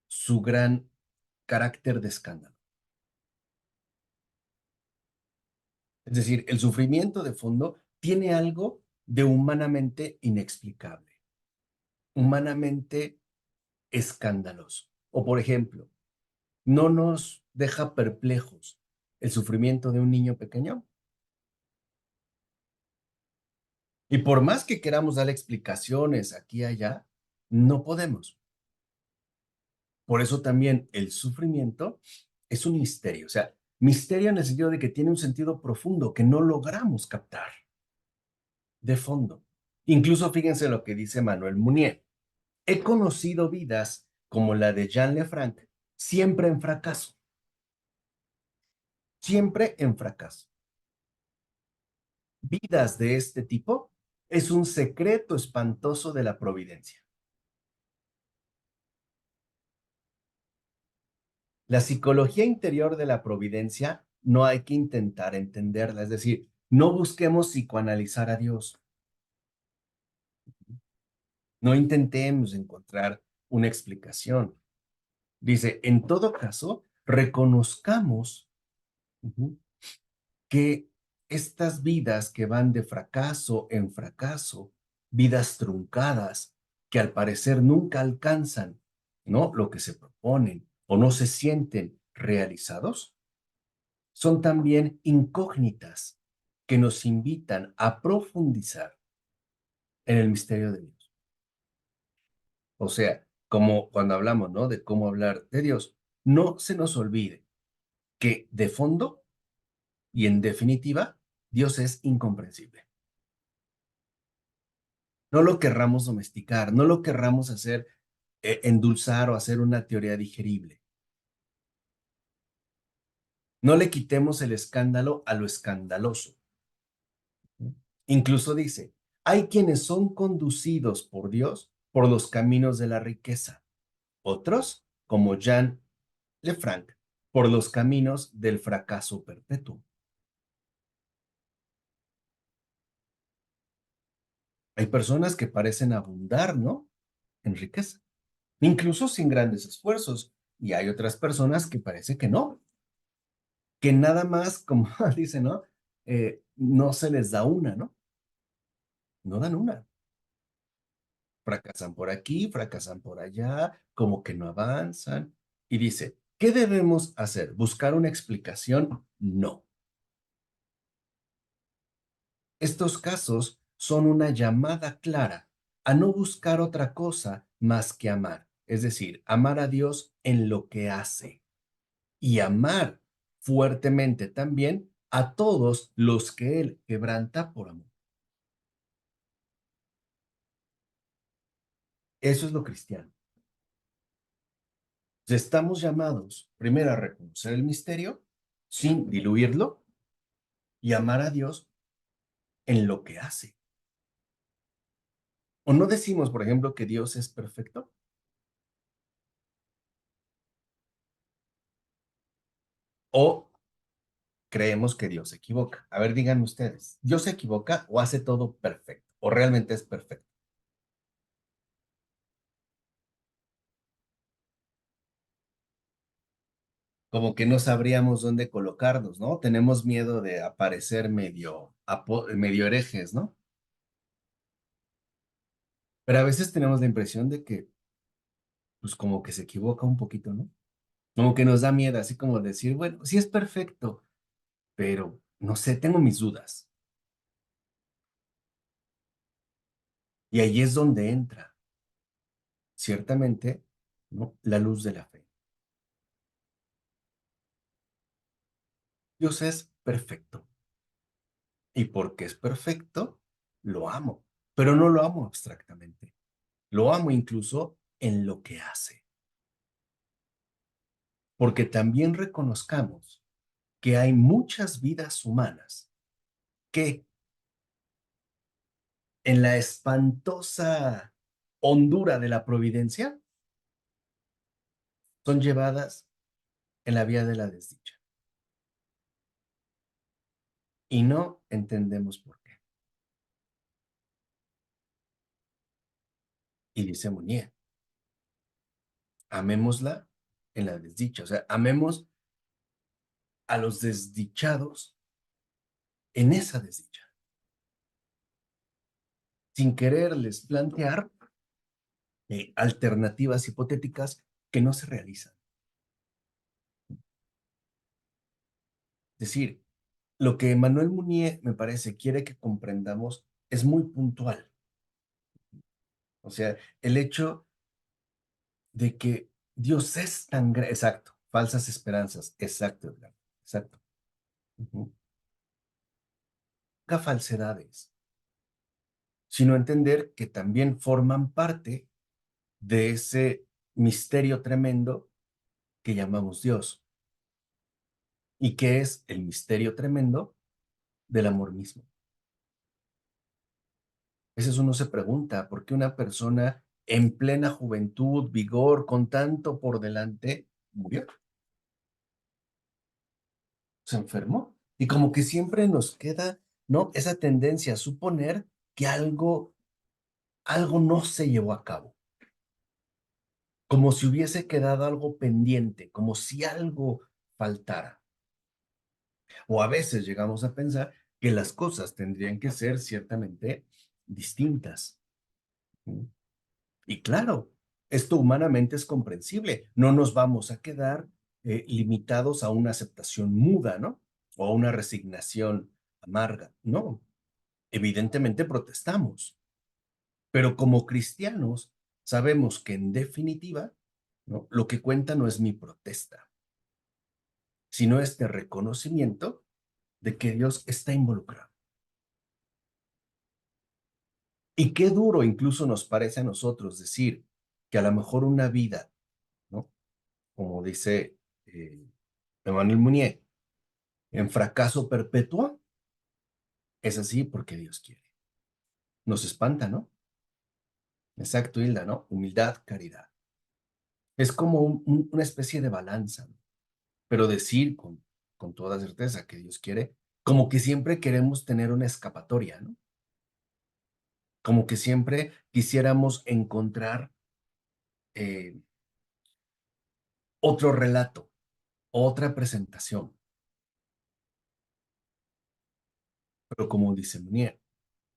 su gran carácter de escándalo. Es decir, el sufrimiento de fondo tiene algo de humanamente inexplicable, humanamente escandaloso. O, por ejemplo, ¿no nos deja perplejos el sufrimiento de un niño pequeño? Y por más que queramos dar explicaciones aquí y allá, no podemos. Por eso también el sufrimiento es un misterio, o sea, misterio en el sentido de que tiene un sentido profundo que no logramos captar de fondo. Incluso fíjense lo que dice Manuel Munier. He conocido vidas como la de Jean Lefranc, siempre en fracaso, siempre en fracaso. Vidas de este tipo es un secreto espantoso de la providencia. La psicología interior de la providencia no hay que intentar entenderla, es decir, no busquemos psicoanalizar a Dios, no intentemos encontrar una explicación. Dice, en todo caso, reconozcamos que estas vidas que van de fracaso en fracaso, vidas truncadas, que al parecer nunca alcanzan, ¿no?, lo que se proponen o no se sienten realizados, son también incógnitas que nos invitan a profundizar en el misterio de Dios. O sea, como cuando hablamos, ¿no?, de cómo hablar de Dios, no se nos olvide que de fondo y en definitiva, Dios es incomprensible. No lo querramos domesticar, no lo querramos hacer endulzar o hacer una teoría digerible. No le quitemos el escándalo a lo escandaloso. Incluso dice, hay quienes son conducidos por Dios por los caminos de la riqueza. Otros, como Jean Lefranc, por los caminos del fracaso perpetuo. Hay personas que parecen abundar, ¿no?, en riqueza, incluso sin grandes esfuerzos. Y hay otras personas que parece que no, que nada más, como dice, ¿no? No se les da una, ¿no? No dan una. Fracasan por aquí, fracasan por allá, como que no avanzan. Y dice, ¿qué debemos hacer? ¿Buscar una explicación? No. Estos casos son una llamada clara a no buscar otra cosa más que amar, es decir, amar a Dios en lo que hace y amar fuertemente también a todos los que Él quebranta por amor. Eso es lo cristiano. Estamos llamados primero a reconocer el misterio sin diluirlo y amar a Dios en lo que hace. ¿O no decimos, por ejemplo, que Dios es perfecto? ¿O creemos que Dios se equivoca? A ver, díganme ustedes, ¿Dios se equivoca o hace todo perfecto? ¿O realmente es perfecto? Como que no sabríamos dónde colocarnos, ¿no? Tenemos miedo de aparecer medio herejes, ¿no? Pero a veces tenemos la impresión de que, pues como que se equivoca un poquito, ¿no? Como que nos da miedo, así como decir, bueno, sí es perfecto, pero no sé, tengo mis dudas. Y ahí es donde entra, ciertamente, ¿no? La luz de la fe. Dios es perfecto. Y porque es perfecto, lo amo. Pero no lo amo abstractamente. Lo amo incluso en lo que hace. Porque también reconozcamos que hay muchas vidas humanas que en la espantosa hondura de la providencia son llevadas en la vía de la desdicha. Y no entendemos por qué. Y dice Mounier, amémosla en la desdicha. O sea, amemos a los desdichados en esa desdicha, sin quererles plantear alternativas hipotéticas que no se realizan. Es decir, lo que Emmanuel Mounier, me parece, quiere que comprendamos es muy puntual. O sea, el hecho de que Dios es tan grande, exacto, falsas esperanzas, exacto, Edgar, exacto. Nunca falsedades, sino entender que también forman parte de ese misterio tremendo que llamamos Dios y que es el misterio tremendo del amor mismo. A veces uno se pregunta por qué una persona en plena juventud, vigor, con tanto por delante, murió, se enfermó. Y como que siempre nos queda, ¿no? Esa tendencia a suponer que algo no se llevó a cabo, como si hubiese quedado algo pendiente, como si algo faltara. O a veces llegamos a pensar que las cosas tendrían que ser ciertamente distintas. Y claro, esto humanamente es comprensible. No nos vamos a quedar limitados a una aceptación muda, ¿no? O a una resignación amarga. No, evidentemente protestamos, pero como cristianos sabemos que en definitiva, ¿no? Lo que cuenta no es mi protesta, sino este reconocimiento de que Dios está involucrado. Y qué duro incluso nos parece a nosotros decir que a lo mejor una vida, ¿no? Como dice Emmanuel Mounier, en fracaso perpetuo, es así porque Dios quiere. Nos espanta, ¿no? Exacto, Hilda, ¿no? Humildad, caridad. Es como una especie de balanza, ¿no? Pero decir con toda certeza que Dios quiere, como que siempre queremos tener una escapatoria, ¿no? Como que siempre quisiéramos encontrar eh, otro relato, otra presentación. Pero como dice Munier,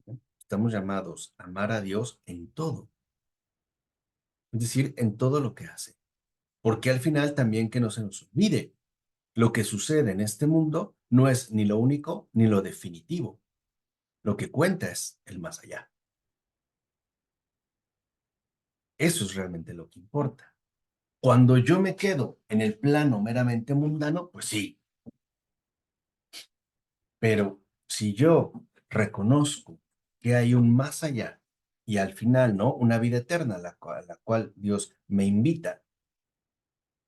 ¿no? Estamos llamados a amar a Dios en todo, es decir, en todo lo que hace. Porque al final también que no se nos olvide, lo que sucede en este mundo no es ni lo único ni lo definitivo. Lo que cuenta es el más allá. Eso es realmente lo que importa. Cuando yo me quedo en el plano meramente mundano, pues sí, pero si yo reconozco que hay un más allá y al final, ¿no? Una vida eterna a la cual Dios me invita,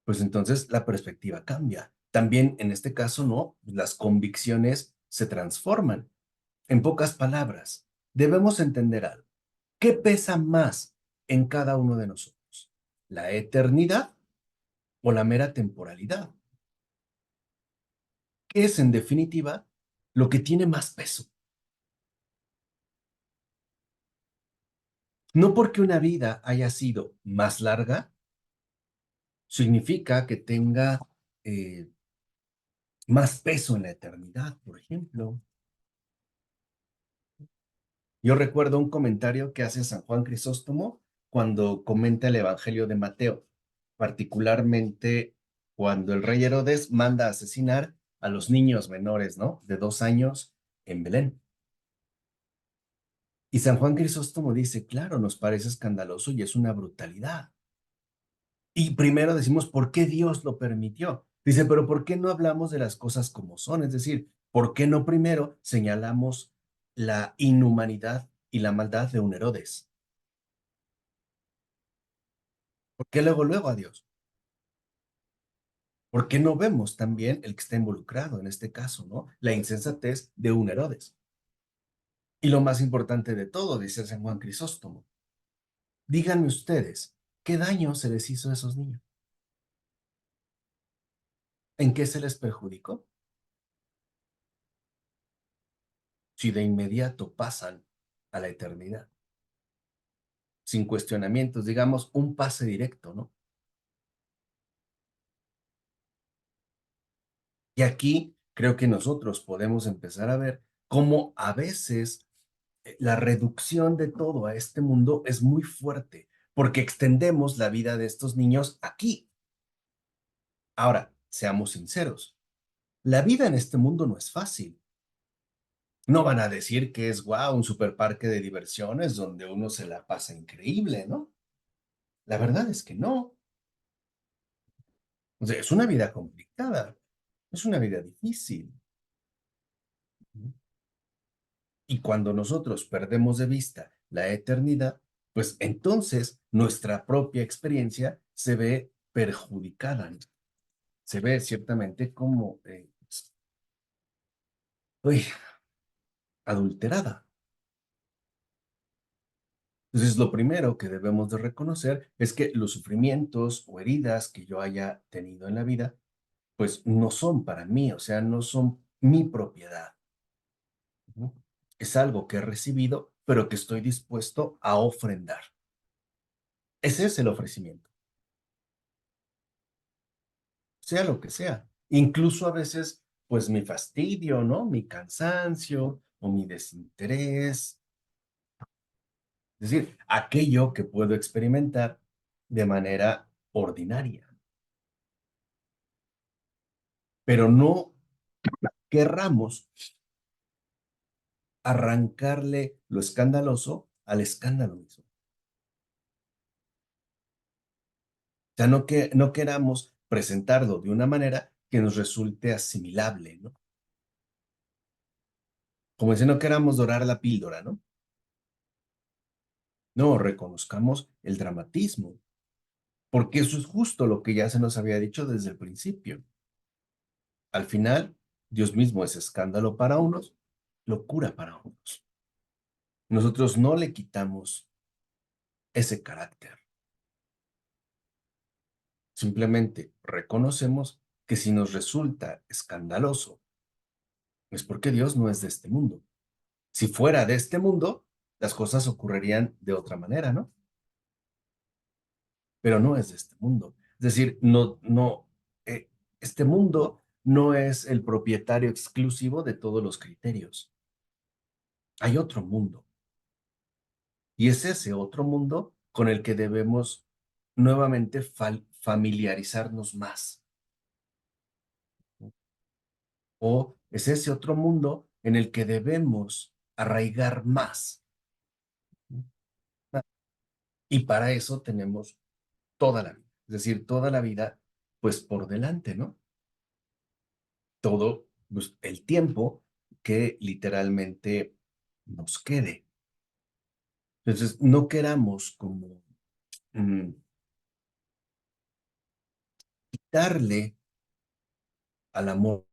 pues entonces la perspectiva cambia. También en este caso, ¿no? Las convicciones se transforman. En pocas palabras, debemos entender algo. ¿Qué pesa más en cada uno de nosotros? ¿La eternidad o la mera temporalidad? ¿Qué es, en definitiva, lo que tiene más peso? No porque una vida haya sido más larga, significa que tenga eh, más peso en la eternidad, por ejemplo. Yo recuerdo un comentario que hace San Juan Crisóstomo cuando comenta el Evangelio de Mateo, particularmente cuando el rey Herodes manda a asesinar a los niños menores, ¿no? De 2 años en Belén. Y San Juan Crisóstomo dice, claro, nos parece escandaloso y es una brutalidad. Y primero decimos, ¿por qué Dios lo permitió? Dice, pero ¿por qué no hablamos de las cosas como son? Es decir, ¿por qué no primero señalamos la inhumanidad y la maldad de un Herodes? ¿Por qué luego a Dios? ¿Por qué no vemos también el que está involucrado en este caso, ¿no? La insensatez de un Herodes. Y lo más importante de todo, dice San Juan Crisóstomo, díganme ustedes, ¿qué daño se les hizo a esos niños? ¿En qué se les perjudicó? Si de inmediato pasan a la eternidad, sin cuestionamientos, digamos, un pase directo, ¿no? Y aquí creo que nosotros podemos empezar a ver cómo a veces la reducción de todo a este mundo es muy fuerte, porque extendemos la vida de estos niños aquí. Ahora, seamos sinceros, la vida en este mundo no es fácil. No van a decir que es wow, un superparque de diversiones donde uno se la pasa increíble, ¿no? La verdad es que no. O sea, es una vida complicada, es una vida difícil. Y cuando nosotros perdemos de vista la eternidad, pues entonces nuestra propia experiencia se ve perjudicada, ¿no? Se ve ciertamente como uy, adulterada. Entonces, lo primero que debemos de reconocer es que los sufrimientos o heridas que yo haya tenido en la vida, pues no son para mí, o sea, no son mi propiedad, ¿no? Es algo que he recibido, pero que estoy dispuesto a ofrendar. Ese es el ofrecimiento, sea lo que sea. Incluso a veces, pues mi fastidio, ¿no? Mi cansancio o mi desinterés. Es decir, aquello que puedo experimentar de manera ordinaria. Pero no querramos arrancarle lo escandaloso al escándalo mismo. O sea, no queramos presentarlo de una manera que nos resulte asimilable, ¿no? Como si no queramos dorar la píldora, ¿no? No, reconozcamos el dramatismo, porque eso es justo lo que ya se nos había dicho desde el principio. Al final, Dios mismo es escándalo para unos, locura para otros. Nosotros no le quitamos ese carácter. Simplemente reconocemos que si nos resulta escandaloso, es porque Dios no es de este mundo. Si fuera de este mundo, las cosas ocurrirían de otra manera, ¿no? Pero no es de este mundo. Es decir, eh, este mundo no es el propietario exclusivo de todos los criterios. Hay otro mundo. Y es ese otro mundo con el que debemos nuevamente familiarizarnos más. O es ese otro mundo en el que debemos arraigar más. Y para eso tenemos toda la vida. Es decir, toda la vida, pues por delante, ¿no? Todo pues, el tiempo que literalmente nos quede. Entonces, no queramos como mm, darle al amor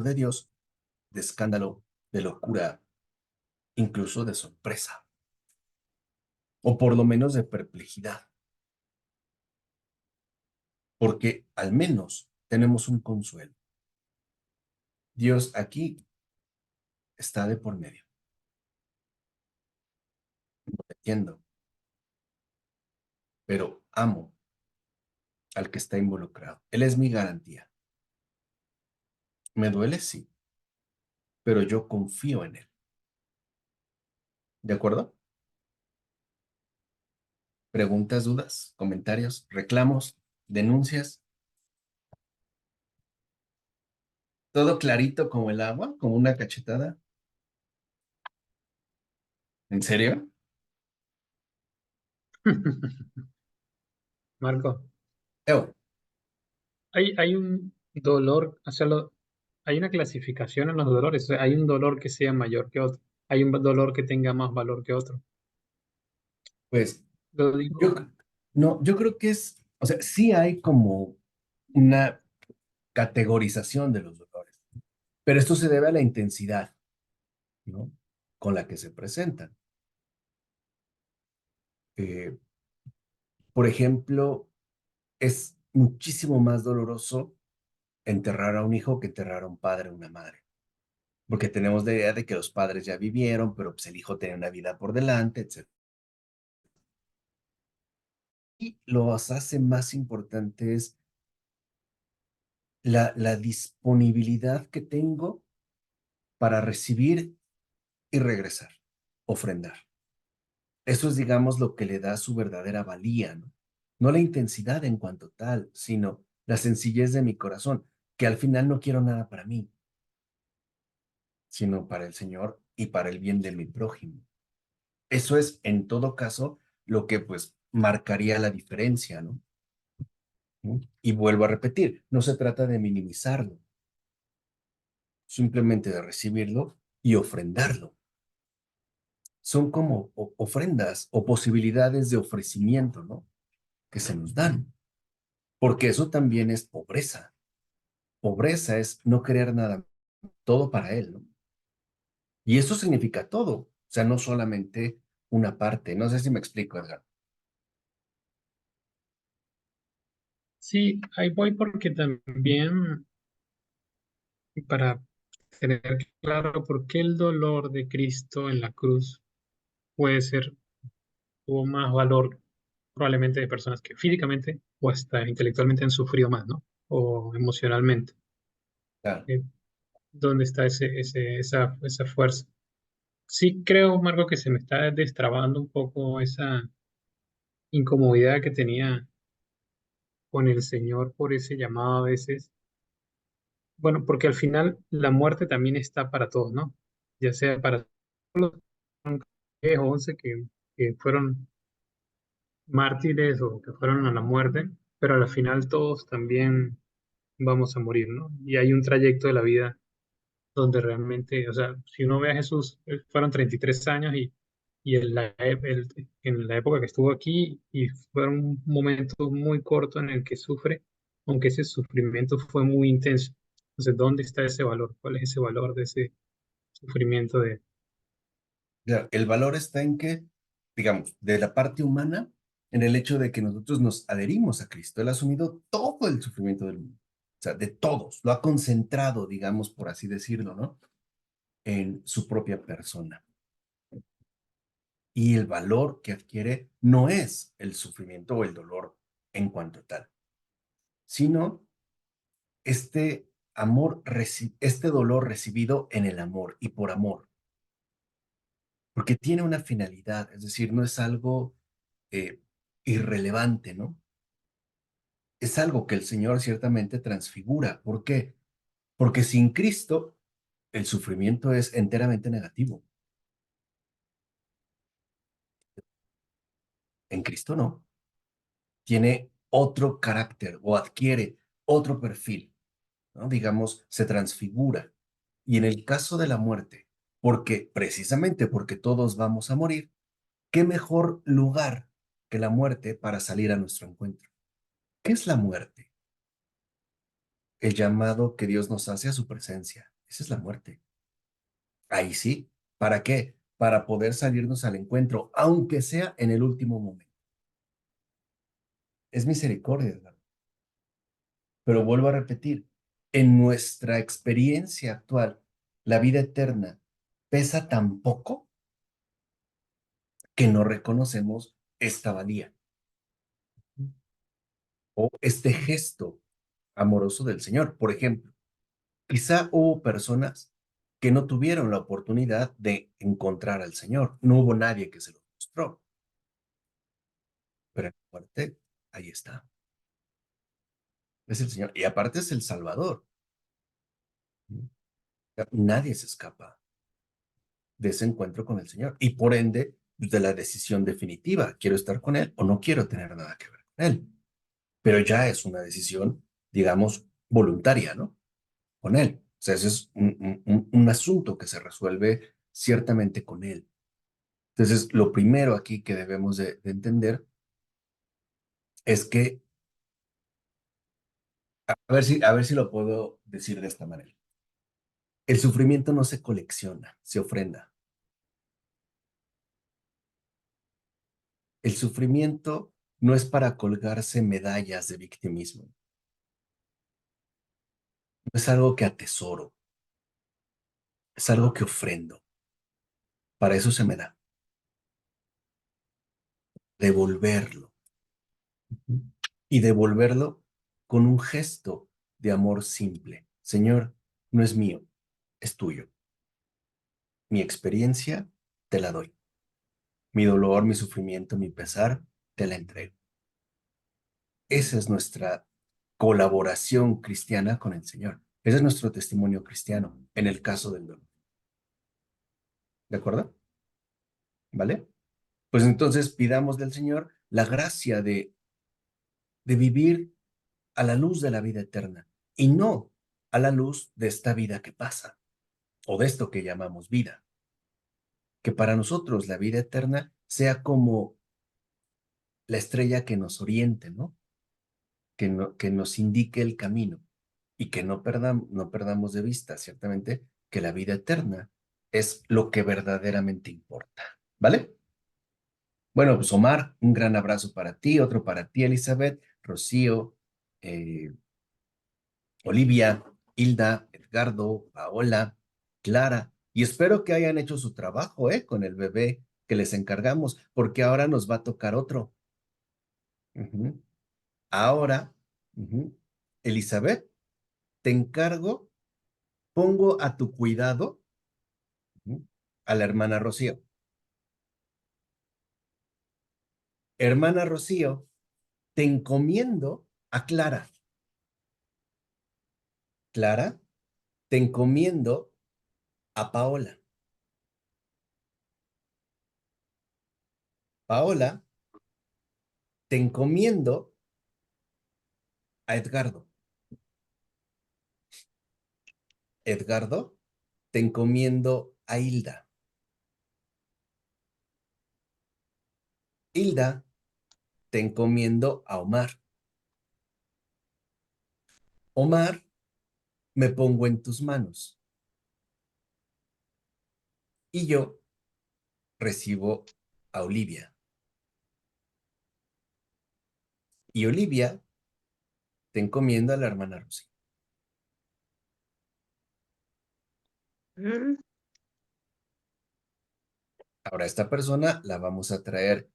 de Dios de escándalo, de locura, incluso de sorpresa, o por lo menos de perplejidad, porque al menos tenemos un consuelo. Dios aquí está de por medio. No entiendo, pero amo al que está involucrado. Él es mi garantía. Me duele, sí, pero yo confío en él. ¿De acuerdo? ¿Preguntas, dudas, comentarios, reclamos, denuncias? ¿Todo clarito como el agua, como una cachetada? ¿En serio? Marco, Ew, hay un dolor, o sea, hay una clasificación en los dolores. O sea, hay un dolor que sea mayor que otro. Hay un dolor que tenga más valor que otro. pues Lo yo, digo, no, yo creo que es, o sea, sí hay como una categorización de los dolores, pero esto se debe a la intensidad, ¿no? Con la que se presentan. Eh, por ejemplo, es muchísimo más doloroso enterrar a un hijo que enterrar a un padre o una madre, porque tenemos la idea de que los padres ya vivieron, pero pues el hijo tiene una vida por delante, etc. Y los hace más importantes la disponibilidad que tengo para recibir y regresar, ofrendar. Eso es, digamos, lo que le da su verdadera valía, ¿no? No la intensidad en cuanto tal, sino la sencillez de mi corazón, que al final no quiero nada para mí, sino para el Señor y para el bien de mi prójimo. Eso es, en todo caso, lo que pues marcaría la diferencia, ¿no? ¿No? Y vuelvo a repetir, no se trata de minimizarlo, simplemente de recibirlo y ofrendarlo. Son como ofrendas o posibilidades de ofrecimiento, ¿no? Que se nos dan, porque eso también es pobreza. Pobreza es no querer nada, todo para él, ¿no? Y eso significa todo, o sea, no solamente una parte. No sé si me explico, Edgar. sí, ahí voy porque también para tener claro por qué el dolor de Cristo en la cruz puede ser, tuvo más valor probablemente de personas que físicamente o hasta intelectualmente han sufrido más, ¿no? O emocionalmente. Claro. Eh, ¿Dónde está esa fuerza? Sí creo, Marco, que se me está destrabando un poco esa incomodidad que tenía con el Señor por ese llamado a veces. Bueno, porque al final la muerte también está para todos, ¿no? Ya sea para los 10 o 11 que fueron mártires o que fueron a la muerte, pero al final todos también vamos a morir, ¿no? Y hay un trayecto de la vida donde realmente, o sea, si uno ve a Jesús, fueron 33 años y en la época que estuvo aquí, y fue un momento muy corto en el que sufre, aunque ese sufrimiento fue muy intenso. Entonces, ¿dónde está ese valor? ¿Cuál es ese valor de ese sufrimiento de... Claro, el valor está en que, digamos, de la parte humana, en el hecho de que nosotros nos adherimos a Cristo. Él ha asumido todo el sufrimiento del mundo, o sea, de todos, lo ha concentrado, digamos, por así decirlo, ¿no? En su propia persona. Y el valor que adquiere no es el sufrimiento o el dolor en cuanto tal, sino este este dolor recibido en el amor y por amor, porque tiene una finalidad, es decir, no es algo eh, irrelevante, ¿no? Es algo que el Señor ciertamente transfigura. ¿Por qué? Porque sin Cristo el sufrimiento es enteramente negativo. En Cristo no. Tiene otro carácter o adquiere otro perfil, ¿no? Digamos, se transfigura. Y en el caso de la muerte, porque precisamente porque todos vamos a morir, ¿qué mejor lugar que la muerte para salir a nuestro encuentro? ¿Qué es la muerte? El llamado que Dios nos hace a su presencia. Esa es la muerte. Ahí sí. ¿Para qué? para poder salirnos al encuentro, aunque sea en el último momento. Es misericordia, hermano. Pero vuelvo a repetir, en nuestra experiencia actual, la vida eterna pesa tan poco que no reconocemos esta valía o este gesto amoroso del Señor. Por ejemplo, quizá hubo personas que no tuvieron la oportunidad de encontrar al Señor. No hubo nadie que se lo mostró. Pero en la muerte, ahí está. Es el Señor. Y aparte es el Salvador. Nadie se escapa de ese encuentro con el Señor. Y por ende, de la decisión definitiva. ¿Quiero estar con Él o no quiero tener nada que ver con Él? Pero ya es una decisión, digamos, voluntaria, ¿no? Con Él. O sea, ese es un asunto que se resuelve ciertamente con Él. Entonces, lo primero aquí que debemos de entender es que, a ver si lo puedo decir de esta manera. El sufrimiento no se colecciona, se ofrenda. El sufrimiento no es para colgarse medallas de victimismo. No es algo que atesoro. Es algo que ofrendo. Para eso se me da. Devolverlo. Y devolverlo con un gesto de amor simple. Señor, no es mío, es tuyo. Mi experiencia, te la doy. Mi dolor, mi sufrimiento, mi pesar, te la entrego. Esa es nuestra colaboración cristiana con el Señor. Ese es nuestro testimonio cristiano en el caso del dolor. ¿De acuerdo? ¿Vale? Pues entonces pidamos del Señor la gracia de vivir a la luz de la vida eterna y no a la luz de esta vida que pasa o de esto que llamamos vida. Que para nosotros la vida eterna sea como la estrella que nos oriente, ¿no? Que nos indique el camino y que no perdamos de vista, ciertamente, que la vida eterna es lo que verdaderamente importa. ¿Vale? Bueno, pues Omar, un gran abrazo para ti, otro para ti, Elizabeth, Rocío, Olivia, Hilda, Edgardo, Paola, Clara, y espero que hayan hecho su trabajo, con el bebé que les encargamos, porque ahora nos va a tocar otro. Ujú. Ahora, Elizabeth, te encargo, pongo a tu cuidado a la hermana Rocío. Hermana Rocío, te encomiendo a Clara. Clara, te encomiendo a Paola. Paola, te encomiendo a Edgardo. Edgardo, te encomiendo a Hilda. Hilda, te encomiendo a Omar. Omar, me pongo en tus manos. Y yo recibo a Olivia. Y Olivia, te encomiendo a la hermana Rosy. Mm, Ahora, esta persona la vamos a traer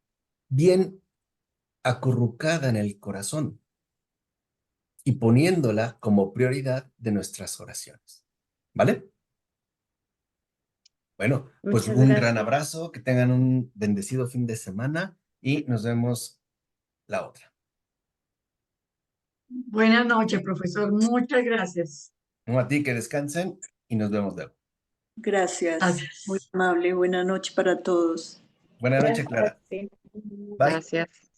bien acurrucada en el corazón y poniéndola como prioridad de nuestras oraciones. ¿Vale? Bueno, pues muchas un gran gracias. abrazo, que tengan un bendecido fin de semana y nos vemos la otra. Buenas noches, profesor. Muchas gracias. No, a ti que descansen y nos vemos luego. Gracias, muy Gracias. amable. Buena noche para todos. Buenas noches, Clara. Sí. Bye. Gracias.